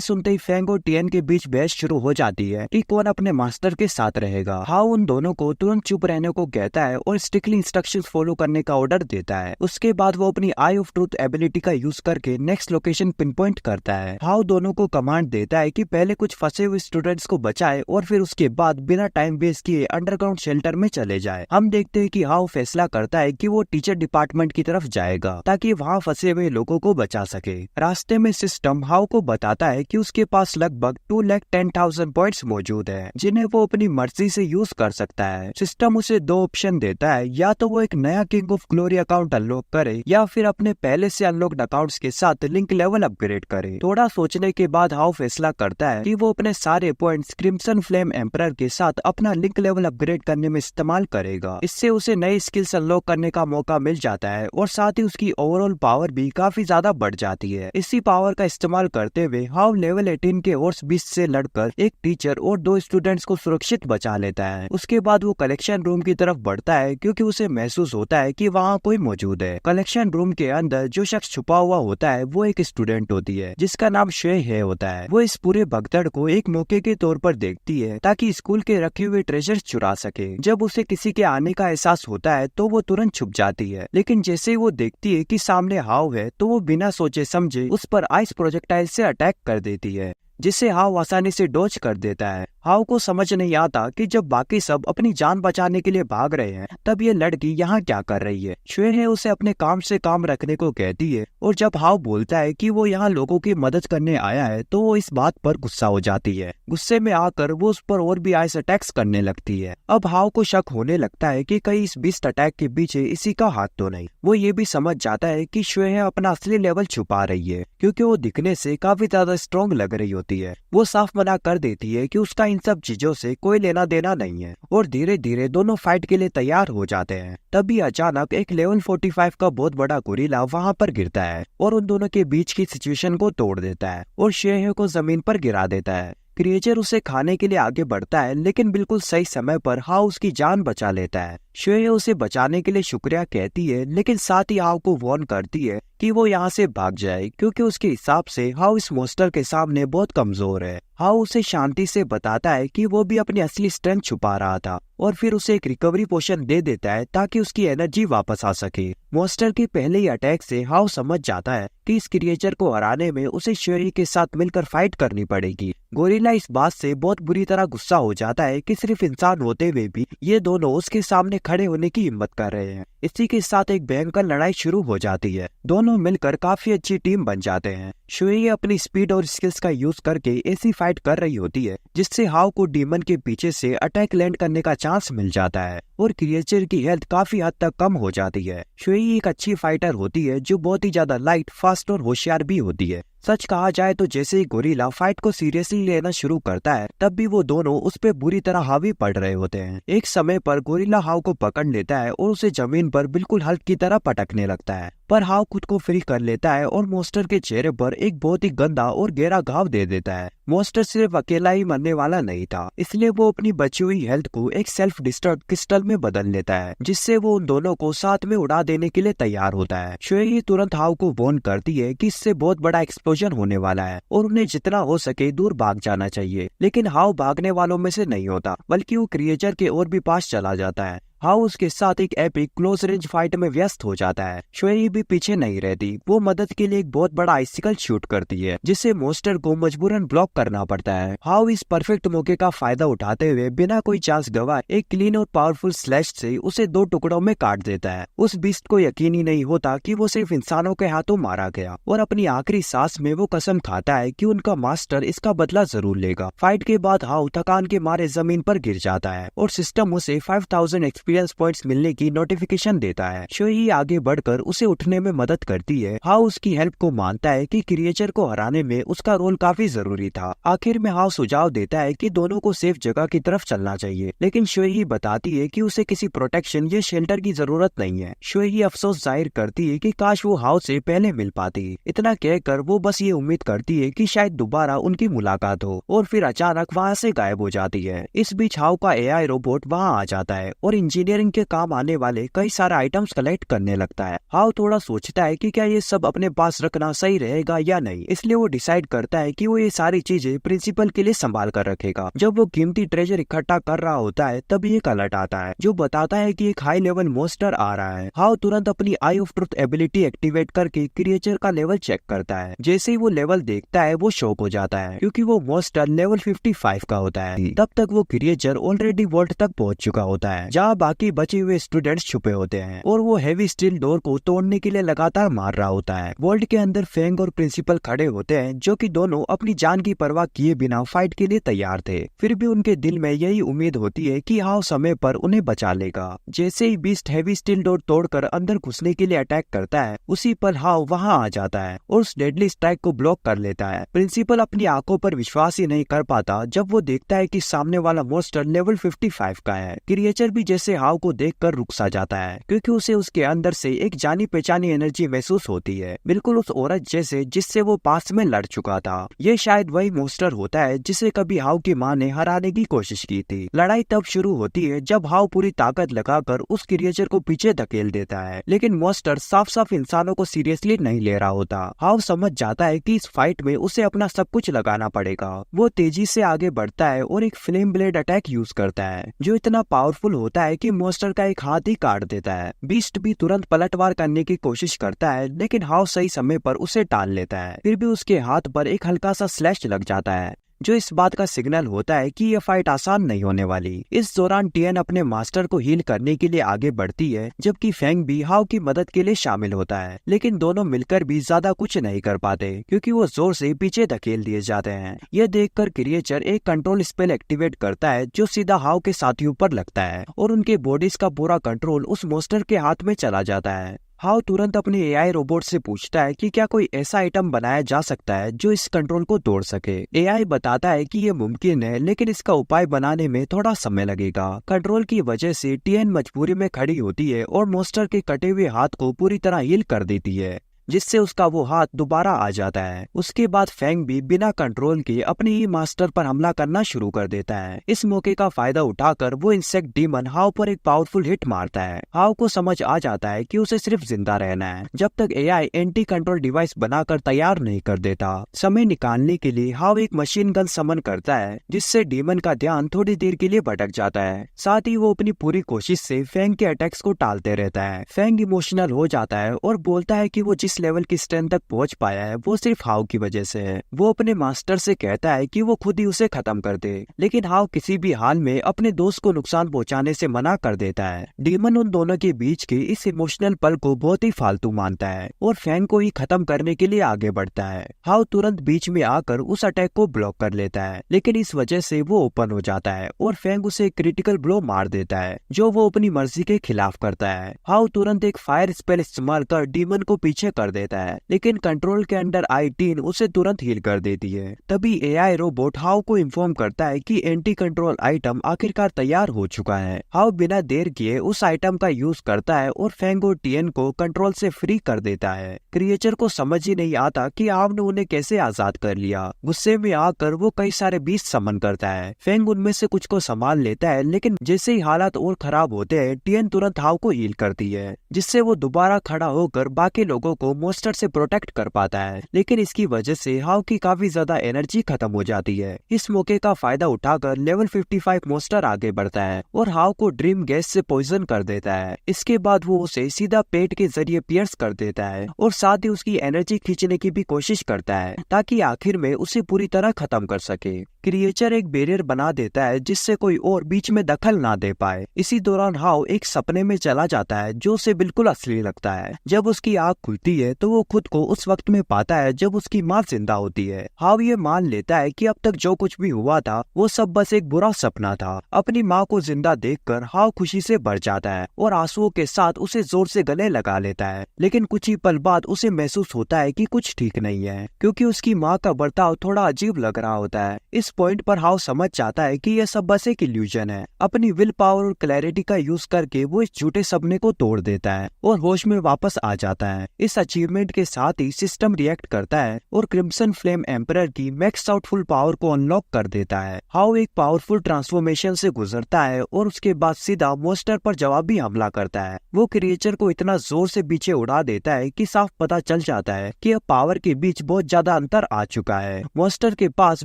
सुनते ही फैंग और टियन के बीच बहस शुरू हो जाती है कि कौन अपने मास्टर के साथ रहेगा। हाउ उन दोनों को तुरंत चुप रहने को कहता है और स्ट्रिक्टली इंस्ट्रक्शंस फॉलो करने का ऑर्डर देता है। उसके बाद वो अपनी आई ऑफ ट्रूथ एबिलिटी का यूज करके नेक्स्ट लोकेशन पिन पॉइंट करता है। हाउ दोनों को कमांड देता है कि पहले कुछ फंसे हुए स्टूडेंट्स को बचाए और फिर उसके बाद बिना टाइम वेस्ट किए अंडरग्राउंड शेल्टर में चले जाए। हम देखते हैं कि हाउ फैसला करता है कि वो टीचर डिपार्टमेंट की तरफ जाएगा ताकि वहाँ फंसे हुए लोगों को बचा सके। रास्ते में सिस्टम हाउ को बताता है कि उसके पास लगभग 2,10,000 पॉइंट्स मौजूद है जिन्हें वो अपनी मर्जी से यूज कर सकता है। सिस्टम उसे दो ऑप्शन देता है, या तो वो एक नया king of glory account unlock करे या फिर अपने पहले से अनलॉक्ड अकाउंट्स के साथ लिंक लेवल अपग्रेड करे। थोड़ा सोचने के बाद हाउ फैसला करता है कि वो अपने सारे पॉइंट्स क्रिम्सन फ्लेम एम्परर के साथ अपना लिंक लेवल अपग्रेड करने में इस्तेमाल करेगा। इससे उसे नई स्किल्स अनलॉक करने का मौका मिल जाता है और साथ ही उसकी ओवरऑल पावर भी काफी ज्यादा बढ़ जाती है। इसी पावर का इस्तेमाल करते हुए हाउ लेवल 18 के हॉर्स बीस्ट से लड़कर एक टीचर और 2 स्टूडेंट्स को सुरक्षित बचा लेता है। उसके बाद वो कलेक्शन रूम की तरफ बढ़ता है क्योंकि उसे महसूस होता है कि वहाँ कोई मौजूद है। कलेक्शन रूम के अंदर जो शख्स छुपा हुआ होता है वो एक स्टूडेंट होती है जिसका नाम शे है होता है। वो इस पूरे भगदड़ को एक मौके के तौर पर देखती है ताकि स्कूल के रखे हुए ट्रेजर्स चुरा सके। जब उसे किसी के आने का एहसास होता है तो वो तुरंत छुप जाती है, लेकिन जैसे ही वो देखती है कि सामने हाउ है तो वो बिना सोचे समझे उस पर आइस प्रोजेक्टाइल से अटैक कर देती है, जिससे हाउ आसानी से डॉज कर देता है। हाउ को समझ नहीं आता कि जब बाकी सब अपनी जान बचाने के लिए भाग रहे हैं तब ये लड़की यहाँ क्या कर रही है। श्वे है उसे अपने काम से काम रखने को कहती है और जब हाउ बोलता है कि वो यहाँ लोगों की मदद करने आया है तो वो इस बात पर गुस्सा हो जाती है। गुस्से में आकर वो उस पर और भी आइस अटैक्स करने लगती है। अब हाउ को शक होने लगता है कि कहीं इस बीस्ट अटैक के पीछे इसी का हाथ तो नहीं। वो ये भी समझ जाता है कि श्वे है अपना असली लेवल छुपा रही है क्योंकि वो दिखने से काफी ज्यादा स्ट्रॉन्ग लग रही होती है। वो साफ मना कर देती है कि उसका इन सब चीजों से कोई लेना देना नहीं है और धीरे धीरे दोनों फाइट के लिए तैयार हो जाते हैं। तभी अचानक एक लेवल 45 का बहुत बड़ा गोरिल्ला वहाँ पर गिरता है और उन दोनों के बीच की सिचुएशन को तोड़ देता है और शेह को जमीन पर गिरा देता है। क्रिएचर उसे खाने के लिए आगे बढ़ता है, लेकिन बिल्कुल सही समय पर हाउ उसकी जान बचा लेता है। श्वेय उसे बचाने के लिए शुक्रिया कहती है, लेकिन साथ ही हाउ को वार्न करती है कि वो यहाँ से भाग जाए क्योंकि उसके हिसाब से हाउ इस मॉन्स्टर के सामने बहुत कमजोर है। हाउ उसे शांति से बताता है कि वो भी अपनी असली स्ट्रेंथ छुपा रहा था और फिर उसे एक रिकवरी पोशन दे देता है ताकि उसकी एनर्जी वापस आ सके। मॉन्स्टर के पहले ही अटैक से हाउ समझ जाता है कि इस क्रिएचर को हराने में उसे श्वेय के साथ मिलकर फाइट करनी पड़ेगी। गोरिल्ला इस बात से बहुत बुरी तरह गुस्सा हो जाता है कि सिर्फ इंसान होते हुए भी ये दोनों उसके सामने खड़े होने की हिम्मत कर रहे हैं। इसी के साथ एक भयंकर लड़ाई शुरू हो जाती है। दोनों मिलकर काफी अच्छी टीम बन जाते हैं। शुई अपनी स्पीड और स्किल्स का यूज करके ऐसी फाइट कर रही होती है जिससे हाउ को डीमन के पीछे से अटैक लैंड करने का चांस मिल जाता है और क्रिएचर की हेल्थ काफी हद तक कम हो जाती है। शुई एक अच्छी फाइटर होती है जो बहुत ही ज्यादा लाइट, फास्ट और होशियार भी होती है। सच कहा जाए तो जैसे ही गोरिल्ला फाइट को सीरियसली लेना शुरू करता है तब भी वो दोनों उस पे बुरी तरह हावी पड़ रहे होते हैं। एक समय पर गोरिल्ला हाउ को पकड़ लेता है और उसे जमीन पर बिल्कुल हल्क की तरह पटकने लगता है, पर हाउ खुद को फ्री कर लेता है और मॉन्स्टर के चेहरे पर एक बहुत ही गंदा और गहरा घाव दे देता है। मॉन्स्टर सिर्फ अकेला ही मरने वाला नहीं था, इसलिए वो अपनी बची हुई हेल्थ को एक सेल्फ डिस्ट्रक्ट क्रिस्टल में बदल लेता है, जिससे वो उन दोनों को साथ में उड़ा देने के लिए तैयार होता है। शुई तुरंत हाउ को वार्न करती है कि इससे बहुत बड़ा एक्सप्लोजन होने वाला है और उन्हें जितना हो सके दूर भाग जाना चाहिए, लेकिन हाउ भागने वालों में से नहीं होता, बल्कि वो क्रिएचर के और भी पास चला जाता है। हाउ उसके साथ एक एपिक क्लोज रेंज फाइट में व्यस्त हो जाता है। शोएई भी पीछे नहीं रहती, वो मदद के लिए एक बहुत बड़ा आइसिकल शूट करती है जिससे मॉन्स्टर को मजबूरन ब्लॉक करना पड़ता है। हाउ इस परफेक्ट मौके का फायदा उठाते हुए बिना कोई चांस गवाए एक क्लीन और पावरफुल स्लैश से उसे 2 टुकड़ों में काट देता है। उस बीस्ट को यकीन ही नहीं होता कि वो सिर्फ इंसानों के हाथों मारा गया और अपनी आखिरी सांस में वो कसम खाता है कि उनका मास्टर इसका बदला जरूर लेगा। फाइट के बाद हाउ थकान के मारे जमीन पर गिर जाता है और सिस्टम उसे 5000 एक्सपीरियंस पॉइंट्स मिलने की नोटिफिकेशन देता है। शोएई आगे बढ़कर उसे उठने में मदद करती है। हाउ उसकी हेल्प को मानता है कि क्रिएचर को हराने में उसका रोल काफी जरूरी था। आखिर में हाउ सुझाव देता है कि दोनों को सेफ जगह की तरफ चलना चाहिए, लेकिन शोएई बताती है कि उसे किसी प्रोटेक्शन या शेल्टर की जरूरत नहीं है। शोएई अफसोस जाहिर करती है कि काश वो हाउ से पहले मिल पाती। इतना कहकर वो बस ये उम्मीद करती है कि शायद दोबारा उनकी मुलाकात हो और फिर अचानक वहाँ से गायब हो जाती है। इस बीच हाउ का एआई रोबोट वहाँ आ जाता है और इंजीनियरिंग के काम आने वाले कई सारे आइटम्स कलेक्ट करने लगता है। हाउ थोड़ा सोचता है कि क्या ये सब अपने पास रखना सही रहेगा या नहीं, इसलिए वो डिसाइड करता है कि वो ये सारी चीजें प्रिंसिपल के लिए संभाल कर रखेगा। जब वो कीमती ट्रेजर इकट्ठा कर रहा होता है तभी एक अलर्ट आता है जो बताता है कि एक हाई लेवल मॉन्स्टर आ रहा है। हाउ तुरंत अपनी आई ऑफ ट्रुथ एबिलिटी एक्टिवेट करके क्रिएचर का लेवल चेक करता है। जैसे ही वो लेवल देखता है वो शॉक हो जाता है क्योंकि वो मॉन्स्टर लेवल 55 का होता है। तब तक वो क्रिएचर ऑलरेडी वॉल्ट तक पहुंच चुका होता है जहाँ बाकी बचे हुए स्टूडेंट्स छुपे होते हैं और वो हैवी स्टील डोर को तोड़ने के लिए लगातार मार रहा होता है। वॉल्ट के अंदर फेंग और प्रिंसिपल खड़े होते हैं जो कि दोनों अपनी जान की परवाह किए बिना फाइट के लिए तैयार थे। फिर भी उनके दिल में यही उम्मीद होती है कि हाउ समय पर उन्हें बचा लेगा। जैसे ही बीस्ट हैवी स्टील डोर तोड़कर अंदर घुसने के लिए अटैक करता है उसी पर हाउ वहां आ जाता है और उस डेडली स्ट्राइक को ब्लॉक कर लेता है। प्रिंसिपल अपनी आंखों पर विश्वास ही नहीं कर पाता जब वो देखता है कि सामने वाला मॉन्स्टर लेवल 55 का है। क्रिएचर भी जैसे हाउ को देखकर रुक सा जाता है क्योंकि उसे उसके अंदर से एक जानी पहचानी एनर्जी महसूस होती है, बिल्कुल उस औरत जैसे जिससे वो पास में लड़ चुका था। ये शायद वही मॉन्स्टर होता है जिसे कभी हाउ की माँ ने हराने की कोशिश की थी। लड़ाई तब शुरू होती है जब हाउ पूरी ताकत लगाकर उस क्रिएचर को पीछे धकेल देता है, लेकिन मॉन्स्टर साफ साफ इंसानों को सीरियसली नहीं ले रहा होता। हाउ समझ जाता है कि इस फाइट में उसे अपना सब कुछ लगाना पड़ेगा। वो तेजी से आगे बढ़ता है और एक फ्लेम ब्लेड अटैक यूज करता है जो इतना पावरफुल होता है कि मॉन्स्टर का एक हाथ ही काट देता है। बीस्ट भी तुरंत पलटवार करने की कोशिश करता है लेकिन हाउ सही समय पर उसे टाल लेता है। फिर भी उसके हाथ पर एक हल्का सा स्लैश लग जाता है जो इस बात का सिग्नल होता है कि यह फाइट आसान नहीं होने वाली। इस दौरान टियन अपने मास्टर को हील करने के लिए आगे बढ़ती है जबकि फेंग भी हाउ की मदद के लिए शामिल होता है, लेकिन दोनों मिलकर भी ज्यादा कुछ नहीं कर पाते क्योंकि वो जोर से पीछे धकेल दिए जाते हैं। यह देखकर क्रिएचर एक कंट्रोल स्पेल एक्टिवेट करता है जो सीधा हाउ के साथियों पर लगता है और उनके बॉडीज का पूरा कंट्रोल उस मॉन्स्टर के हाथ में चला जाता है। हाउ तुरंत अपने एआई रोबोट से पूछता है कि क्या कोई ऐसा आइटम बनाया जा सकता है जो इस कंट्रोल को तोड़ सके। एआई बताता है कि ये मुमकिन है लेकिन इसका उपाय बनाने में थोड़ा समय लगेगा। कंट्रोल की वजह से टियन मजबूरी में खड़ी होती है और मॉन्स्टर के कटे हुए हाथ को पूरी तरह हील कर देती है जिससे उसका वो हाथ दोबारा आ जाता है। उसके बाद फेंग भी बिना कंट्रोल के अपने ही मास्टर पर हमला करना शुरू कर देता है। इस मौके का फायदा उठाकर वो इंसेक्ट डीमन हाउ पर एक पावरफुल हिट मारता है। हाउ को समझ आ जाता है कि उसे सिर्फ जिंदा रहना है जब तक एआई एंटी कंट्रोल डिवाइस बनाकर तैयार नहीं कर देता। समय निकालने के लिए हाउ एक मशीन गन समन करता है जिससे डीमन का ध्यान थोड़ी देर के लिए भटक जाता है। साथ ही वो अपनी पूरी कोशिश से फेंग के अटैक्स को टालते रहता है। फेंग इमोशनल हो जाता है और बोलता है कि वो जिस लेवल की स्ट्रेंथ तक पहुंच पाया है वो सिर्फ हाउ की वजह से है। वो अपने मास्टर से कहता है कि वो खुद ही उसे खत्म कर दे, लेकिन हाउ किसी भी हाल में अपने दोस्त को नुकसान पहुंचाने से मना कर देता है। डीमन उन दोनों के बीच के इस इमोशनल पल को बहुत ही फालतू मानता है और फैंग को ही खत्म करने के लिए आगे बढ़ता है। हाउ तुरंत बीच में आकर उस अटैक को ब्लॉक कर लेता है, लेकिन इस वजह से वो ओपन हो जाता है और फैंग उसे क्रिटिकल ब्लो मार देता है जो वो अपनी मर्जी के खिलाफ करता है। हाउ तुरंत एक फायर स्पेल इस्तेमाल कर डीमन को पीछे कर देता है, लेकिन कंट्रोल के अंडर आई टीन उसे तुरंत हील कर देती है। तभी एआई रोबोट हाउ को इन्फॉर्म करता है कि एंटी कंट्रोल आइटम आखिरकार तैयार हो चुका है। हाउ बिना देर किए उस आइटम का यूज करता है और फैंग और टियन को कंट्रोल से फ्री कर देता है। क्रिएचर को समझ ही नहीं आता कि हाउ ने उन्हें कैसे आजाद कर लिया। गुस्से में आकर वो कई सारे बीस्ट समन करता है। फैंग उनमें से कुछ को संभाल लेता है, लेकिन जैसे ही हालात और खराब होते हैं टियन तुरंत हाउ को हील करती है, जिससे वो दोबारा खड़ा होकर बाकी लोगों को को मॉन्स्टर से प्रोटेक्ट कर पाता है, लेकिन इसकी वजह से हाउ की काफी ज्यादा एनर्जी खत्म हो जाती है। इस मौके का फायदा उठाकर लेवल 55 मॉन्स्टर आगे बढ़ता है और हाउ को ड्रीम गैस से पॉइजन कर देता है। इसके बाद वो उसे सीधा पेट के जरिए पियर्स कर देता है और साथ ही उसकी एनर्जी खींचने की भी कोशिश करता है ताकि आखिर में उसे पूरी तरह खत्म कर सके। क्रिएचर एक बैरियर बना देता है जिससे कोई और बीच में दखल ना दे पाए। इसी दौरान हाउ एक सपने में चला जाता है जो उसे बिल्कुल असली लगता है। जब उसकी आँख खुलती है तो वो खुद को उस वक्त में पाता है जब उसकी माँ जिंदा होती है। हाउ ये मान लेता है कि अब तक जो कुछ भी हुआ था वो सब बस एक बुरा सपना था। अपनी माँ को जिंदा देखकर हाउ खुशी से भर जाता है और आंसुओं के साथ उसे जोर से गले लगा लेता है, लेकिन कुछ ही पल बाद उसे महसूस होता है कि कुछ ठीक नहीं है क्योंकि उसकी माँ का बर्ताव थोड़ा अजीब लग रहा होता है। इस पॉइंट पर हाउ समझ जाता है कि यह सब बस एक इल्यूजन है। अपनी विल पावर और क्लैरिटी का यूज करके वो इस झूठे सपने को तोड़ देता है और होश में वापस आ जाता है। इस अचीवमेंट के साथ ही सिस्टम रिएक्ट करता है और क्रिम्सन फ्लेम एम्परर की मैक्स आउट फुल पावर को अनलॉक कर देता है। हाउ एक पावरफुल ट्रांसफॉर्मेशन से गुजरता है और उसके बाद सीधा मॉन्स्टर पर जवाबी हमला करता है। वो क्रिएचर को इतना जोर से पीछे उड़ा देता है कि साफ पता चल जाता है कि अब पावर के बीच बहुत ज्यादा अंतर आ चुका है। मॉन्स्टर के पास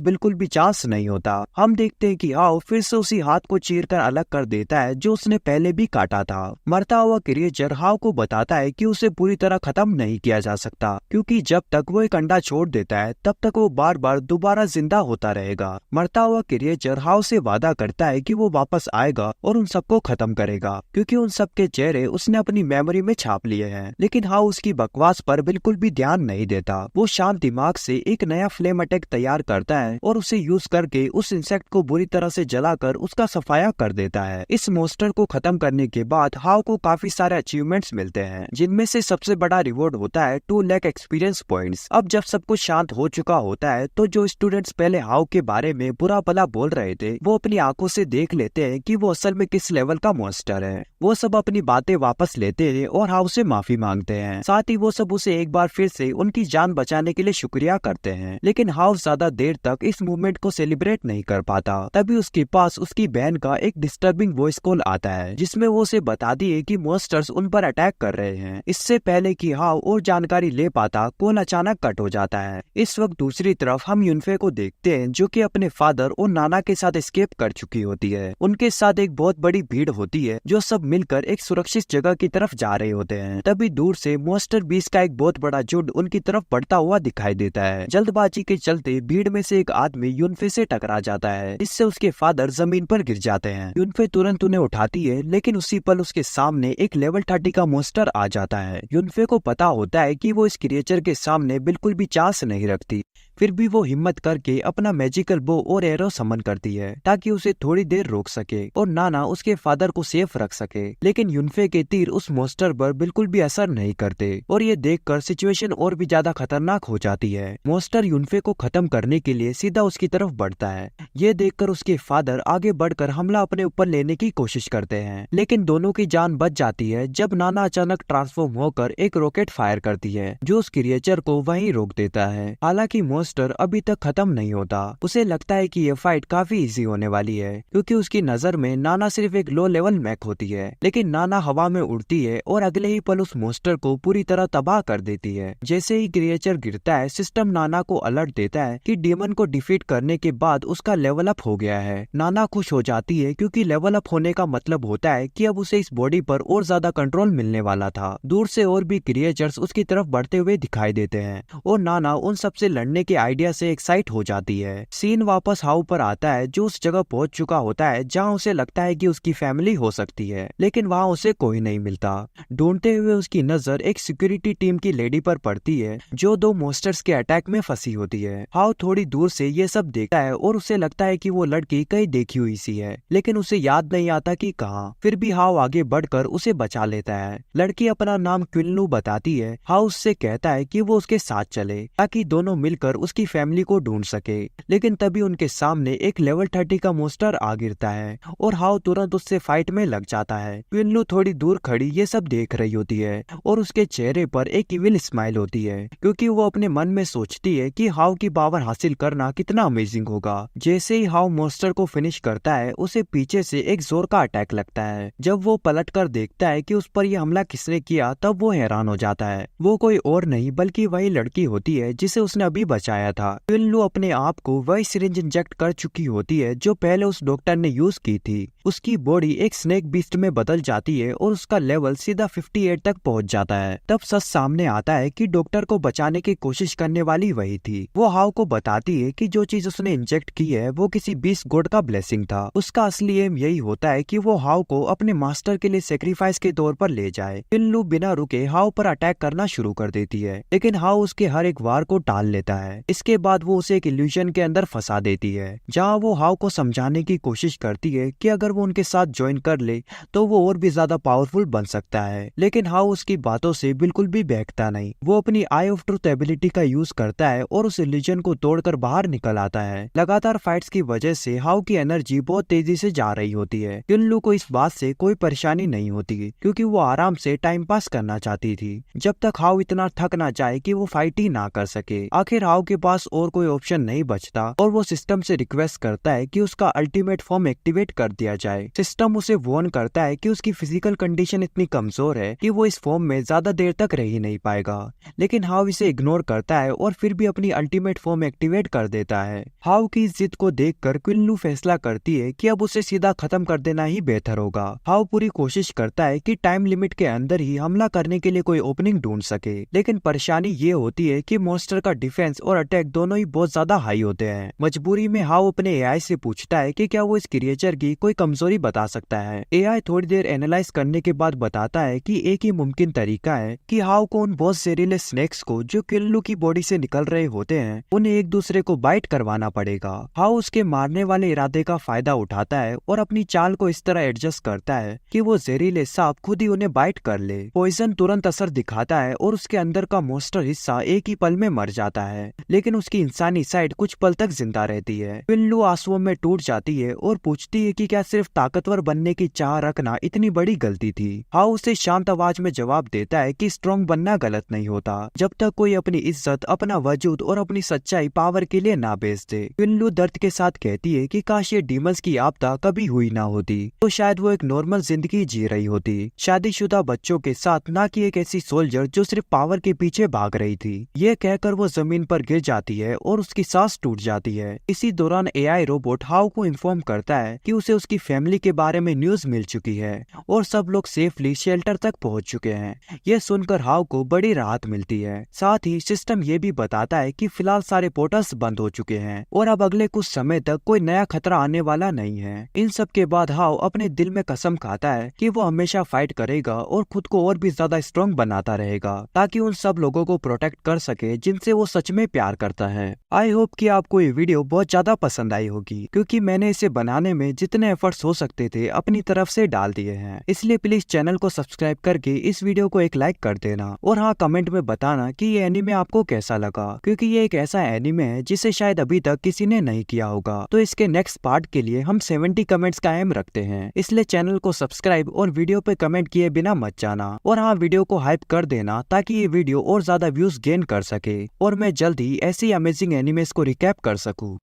बिल्कुल भी चांस नहीं होता। हम देखते हैं कि हाउ फिर से उसी हाथ को चीरकर अलग कर देता है जो उसने पहले भी काटा था। मरता हुआ क्रिएचर हाउ को बताता है कि उसे पूरी तरह खत्म नहीं किया जा सकता क्योंकि जब तक वो एक अंडा छोड़ देता है तब तक वो बार बार दोबारा जिंदा होता रहेगा। मरता हुआ क्रिएचर हाउ से वादा करता है कि वो वापस आएगा और उन सबको खत्म करेगा क्योंकि उन सबके चेहरे उसने अपनी मेमोरी में छाप लिए हैं। लेकिन हाउ उसकी बकवास पर बिल्कुल भी ध्यान नहीं देता। वो शांत दिमाग से एक नया फ्लेम अटैक तैयार करता है और उसे यूज करके उस इंसेक्ट को बुरी तरह से जलाकर उसका सफाया कर देता है। इस मॉन्स्टर को खत्म करने के बाद हाउ को काफी सारे अचीवमेंट्स मिलते हैं जिनमें से सबसे बड़ा रिवॉर्ड होता है 2 लाख एक्सपीरियंस पॉइंट्स। अब जब सब कुछ शांत हो चुका होता है तो जो स्टूडेंट्स पहले हाउ के बारे में बुरा भला बोल रहे थे वो अपनी आंखों से देख लेते हैं कि वो असल में किस लेवल का मॉन्स्टर है। वो सब अपनी बातें वापस लेते हैं और हाउ से माफी मांगते हैं। साथ ही वो सब उसे एक बार फिर से उनकी जान बचाने के लिए शुक्रिया करते हैं। लेकिन हाउ ज्यादा देर तक इस मूवमेंट को सेलिब्रेट नहीं कर पाता। तभी उसके पास उसकी बहन का एक डिस्टर्बिंग वॉइस कॉल आता है जिसमें वो उसे बताती है कि मॉन्स्टर्स उन पर अटैक कर रहे हैं। इससे पहले कि हाउ और जानकारी ले पाता कॉल अचानक कट हो जाता है। इस वक्त दूसरी तरफ हम यूनफे को देखते हैं जो कि अपने फादर और नाना के साथ एस्केप कर चुकी होती है। उनके साथ एक बहुत बड़ी भीड़ होती है जो सब मिलकर एक सुरक्षित जगह की तरफ जा रहे होते हैं। तभी दूर से मॉन्स्टर बीस्ट का एक बहुत बड़ा झुंड उनकी तरफ बढ़ता हुआ दिखाई देता है। जल्दबाजी के चलते भीड़ में से एक आदमी यूनफे से टकरा जाता है जिससे उसके फादर जमीन पर गिर जाते हैं। यूनफे तुरंत उन्हें उठाती है लेकिन उसी पल उसके सामने एक लेवल 30 का मॉन्स्टर आ जाता है। यूनफे को पता होता है कि वो इस क्रिएचर के सामने बिल्कुल भी चांस नहीं रखती, फिर भी वो हिम्मत करके अपना मैजिकल बो और एरो समन करती है ताकि उसे थोड़ी देर रोक सके और नाना उसके फादर को सेफ रख सके। लेकिन यूनफे के तीर उस मॉन्स्टर पर बिल्कुल भी असर नहीं करते और ये देखकर सिचुएशन और भी ज्यादा खतरनाक हो जाती है। मॉन्स्टर यूनफे को खत्म करने के लिए सीधा उसकी तरफ बढ़ता है। ये देखकर उसके फादर आगे बढ़कर हमला अपने ऊपर लेने की कोशिश करते हैं लेकिन दोनों की जान बच जाती है जब नाना अचानक ट्रांसफॉर्म होकर एक रॉकेट फायर करती है जो उस क्रिएचर को वहीं रोक देता है। हालांकि मॉन्स्टर अभी तक खत्म नहीं होता। उसे लगता है कि ये फाइट काफी इजी होने वाली है क्योंकि उसकी नजर में नाना सिर्फ एक लो लेवल मैक होती है। लेकिन नाना हवा में उड़ती है और अगले ही पल उस मॉन्स्टर को पूरी तरह तबाह कर देती है। जैसे ही क्रिएचर गिरता है सिस्टम नाना को अलर्ट देता है कि डीमन को डिफीट करने के बाद उसका लेवल अप हो गया है। नाना खुश हो जाती है क्योंकि लेवल अप होने का मतलब होता है कि अब उसे इस बॉडी पर और ज्यादा कंट्रोल मिलने वाला था। दूर से और भी क्रिएचर्स उसकी तरफ बढ़ते हुए दिखाई देते हैं और नाना उन सबसे लड़ने के आइडिया से एक्साइट हो जाती है। सीन वापस हाउ पर आता है जो उस जगह पहुंच चुका होता है जहां उसे लगता है कि उसकी फैमिली हो सकती है, लेकिन वहां उसे कोई नहीं मिलता। ढूंढते हुए उसकी नजर एक सिक्योरिटी टीम की लेडी पर पड़ती है जो 2 मॉन्स्टर्स के अटैक में फंसी होती है। हाउ थोड़ी दूर से ये सब देखता है और उसे लगता है कि वो लड़की कहीं देखी हुई सी है, लेकिन उसे याद नहीं आता कि कहाँ। फिर भी हाउ आगे बढ़कर उसे बचा लेता है। लड़की अपना नाम क्विनलू बताती है। हाउ उससे कहता है कि वो उसके साथ चले ताकि दोनों मिलकर उसकी फैमिली को ढूंढ सके। लेकिन तभी उनके सामने एक लेवल 30 का मॉन्स्टर आ गिरता है और हाउ तुरंत उससे फाइट में लग जाता है। क्विनलू थोड़ी दूर खड़ी ये सब देख रही होती है और उसके चेहरे पर एक इविल स्माइल होती है क्योंकि वो अपने मन में सोचती है कि हाउ की पावर हासिल करना कितना अमेजिंग अमेजिंग होगा। जैसे ही हाउ मॉन्स्टर को फिनिश करता है, उसे पीछे से एक जोर का अटैक लगता है। जब वो पलट कर देखता है कि उस पर यह हमला किसने किया, तब वो हैरान हो जाता है। वो कोई और नहीं बल्कि वही लड़की होती है जिसे उसने अभी बचाया था। क्विनलू अपने आप को वही सिरिंज इंजेक्ट कर चुकी होती है जो पहले उस डॉक्टर ने यूज की थी। उसकी बॉडी एक स्नेक बीस्ट में बदल जाती है और उसका लेवल सीधा 58 तक पहुंच जाता है। तब सच सामने आता है कि डॉक्टर को बचाने की कोशिश करने वाली वही थी। वो हाउ को बताती है कि जो चीज उसने इंजेक्ट की है वो किसी बीस्ट गॉड का ब्लेसिंग था। उसका असली एम यही होता है कि वो हाउ को अपने मास्टर के लिए सेक्रीफाइस के तौर पर ले जाए। क्विनलू बिना रुके हाउ पर अटैक करना शुरू कर देती है, लेकिन हाउ उसके हर एक वार को टाल लेता है। इसके बाद वो उसे एक इल्यूजन के अंदर फंसा देती है, जहाँ वो हाउ को समझाने की कोशिश करती है कि अगर वो उनके साथ ज्वाइन कर ले तो वो और भी ज्यादा पावरफुल बन सकता है। लेकिन हाउ उसकी बातों से बिल्कुल भी बहकता नहीं। वो अपनी आई ऑफ ट्रूथ एबिलिटी का यूज करता है और उस इल्यूजन को तोड़कर बाहर निकल आता है। लगातार फाइट्स की वजह से हाउ की एनर्जी बहुत तेजी से जा रही होती है। क्विनलू को इस बात से कोई परेशानी नहीं होती, क्योंकि वो आराम से टाइम पास करना चाहती थी, जब तक हाउ इतना थक ना जाए कि वो फाइट ही ना कर सके। आखिर हाउ के पास और कोई ऑप्शन नहीं बचता और वो सिस्टम से रिक्वेस्ट करता है कि उसका अल्टीमेट फॉर्म एक्टिवेट कर दिया जाए। सिस्टम उसे वार्न करता है कि उसकी फिजिकल कंडीशन इतनी कमजोर है कि वो इस फॉर्म में ज्यादा देर तक रह ही नहीं पाएगा, लेकिन हाउ इसे इग्नोर करता है और फिर भी अपनी अल्टीमेट फॉर्म एक्टिवेट कर देता है। हाउ की इस जिद को देखकर क्विनलू फैसला करती है कि अब उसे सीधा खत्म कर देना ही बेहतर होगा। हाउ पूरी कोशिश करता है कि टाइम लिमिट के अंदर ही हमला करने के लिए कोई ओपनिंग ढूंढ सके, लेकिन परेशानी ये होती है कि मॉन्स्टर का डिफेंस और अटैक दोनों ही बहुत ज्यादा हाई होते हैं। मजबूरी में हाउ अपने एआई से पूछता है कि क्या वो इस क्रिएचर की कोई कमजोरी बता सकता है। एआई थोड़ी देर एनालाइज करने के बाद बताता है कि एक ही मुमकिन तरीका है कि हाउ को उन बहुत जहरीले स्नेक्स को जो क्विनलू की बॉडी से निकल रहे होते हैं, उन्हें एक दूसरे को बाइट करवाना पड़ेगा। हाउ उसके मारने वाले इरादे का फायदा उठाता है और अपनी चाल को इस तरह एडजस्ट करता है कि वो जहरीले सांप खुद ही उन्हें बाइट कर ले। पॉइजन तुरंत असर दिखाता है और उसके अंदर का मॉन्स्टर हिस्सा एक ही पल में मर जाता है, लेकिन उसकी इंसानी साइड कुछ पल तक जिंदा रहती है। क्विनलू आंसुओं में टूट जाती है और पूछती है कि क्या सिर्फ ताकतवर बनने की चाह रखना इतनी बड़ी गलती थी। हाउ उसे शांत आवाज में जवाब देता है कि स्ट्रॉन्ग बनना गलत नहीं होता, जब तक कोई अपनी इज्जत, अपना वजूद और अपनी सच्चाई पावर के लिए ना बेच दे। क्विनलू दर्द के साथ कहती है कि काश ये डीमंस की आपदा कभी हुई ना होती, तो शायद वो एक नॉर्मल जिंदगी जी रही होती, शादीशुदा बच्चों के साथ, ना कि एक ऐसी सोल्जर जो सिर्फ पावर के पीछे भाग रही थी। ये कहकर वो जमीन पर गिर जाती है और उसकी सांस टूट जाती है। इसी दौरान एआई रोबोट हाउ को इन्फॉर्म करता है कि उसे उसकी फैमिली के बारे में न्यूज मिल चुकी है और सब लोग सेफली शेल्टर तक पहुंच चुके हैं। यह सुनकर हाउ को बड़ी राहत मिलती है। साथ ही सिस्टम ये भी बताता है कि फिलहाल सारे पोर्टल्स बंद हो चुके हैं और अब अगले कुछ समय तक कोई नया खतरा आने वाला नहीं है। इन सब के बाद हाउ अपने दिल में कसम खाता है कि वो हमेशा फाइट करेगा और खुद को और भी ज्यादा स्ट्रॉन्ग बनाता रहेगा, ताकि उन सब लोगों को प्रोटेक्ट कर सके जिनसे वो सच में प्यार करता है। आई होप कि आपको ये वीडियो बहुत ज्यादा पसंद आई होगी, क्योंकि मैंने इसे बनाने में जितने एफर्ट्स हो सकते थे अपनी तरफ से डाल दिए हैं। इसलिए प्लीज चैनल को सब्सक्राइब करके इस वीडियो को एक लाइक कर देना और हाँ, कमेंट में बताना कि ये एनीमे आपको कैसा लगा, क्योंकि ये एक ऐसा एनीमे है जिसे शायद अभी तक किसी ने नहीं किया होगा। तो इसके नेक्स्ट पार्ट के लिए हम 70 कमेंट्स का एम रखते हैं, इसलिए चैनल को सब्सक्राइब और वीडियो पे कमेंट किए बिना मत जाना। और हाँ, वीडियो को हाइप कर देना ताकि ये वीडियो और ज्यादा व्यूज गेन कर सके और मैं जल्द ही ऐसी अमेजिंग एनिमेस को रिकैप कर सकूं।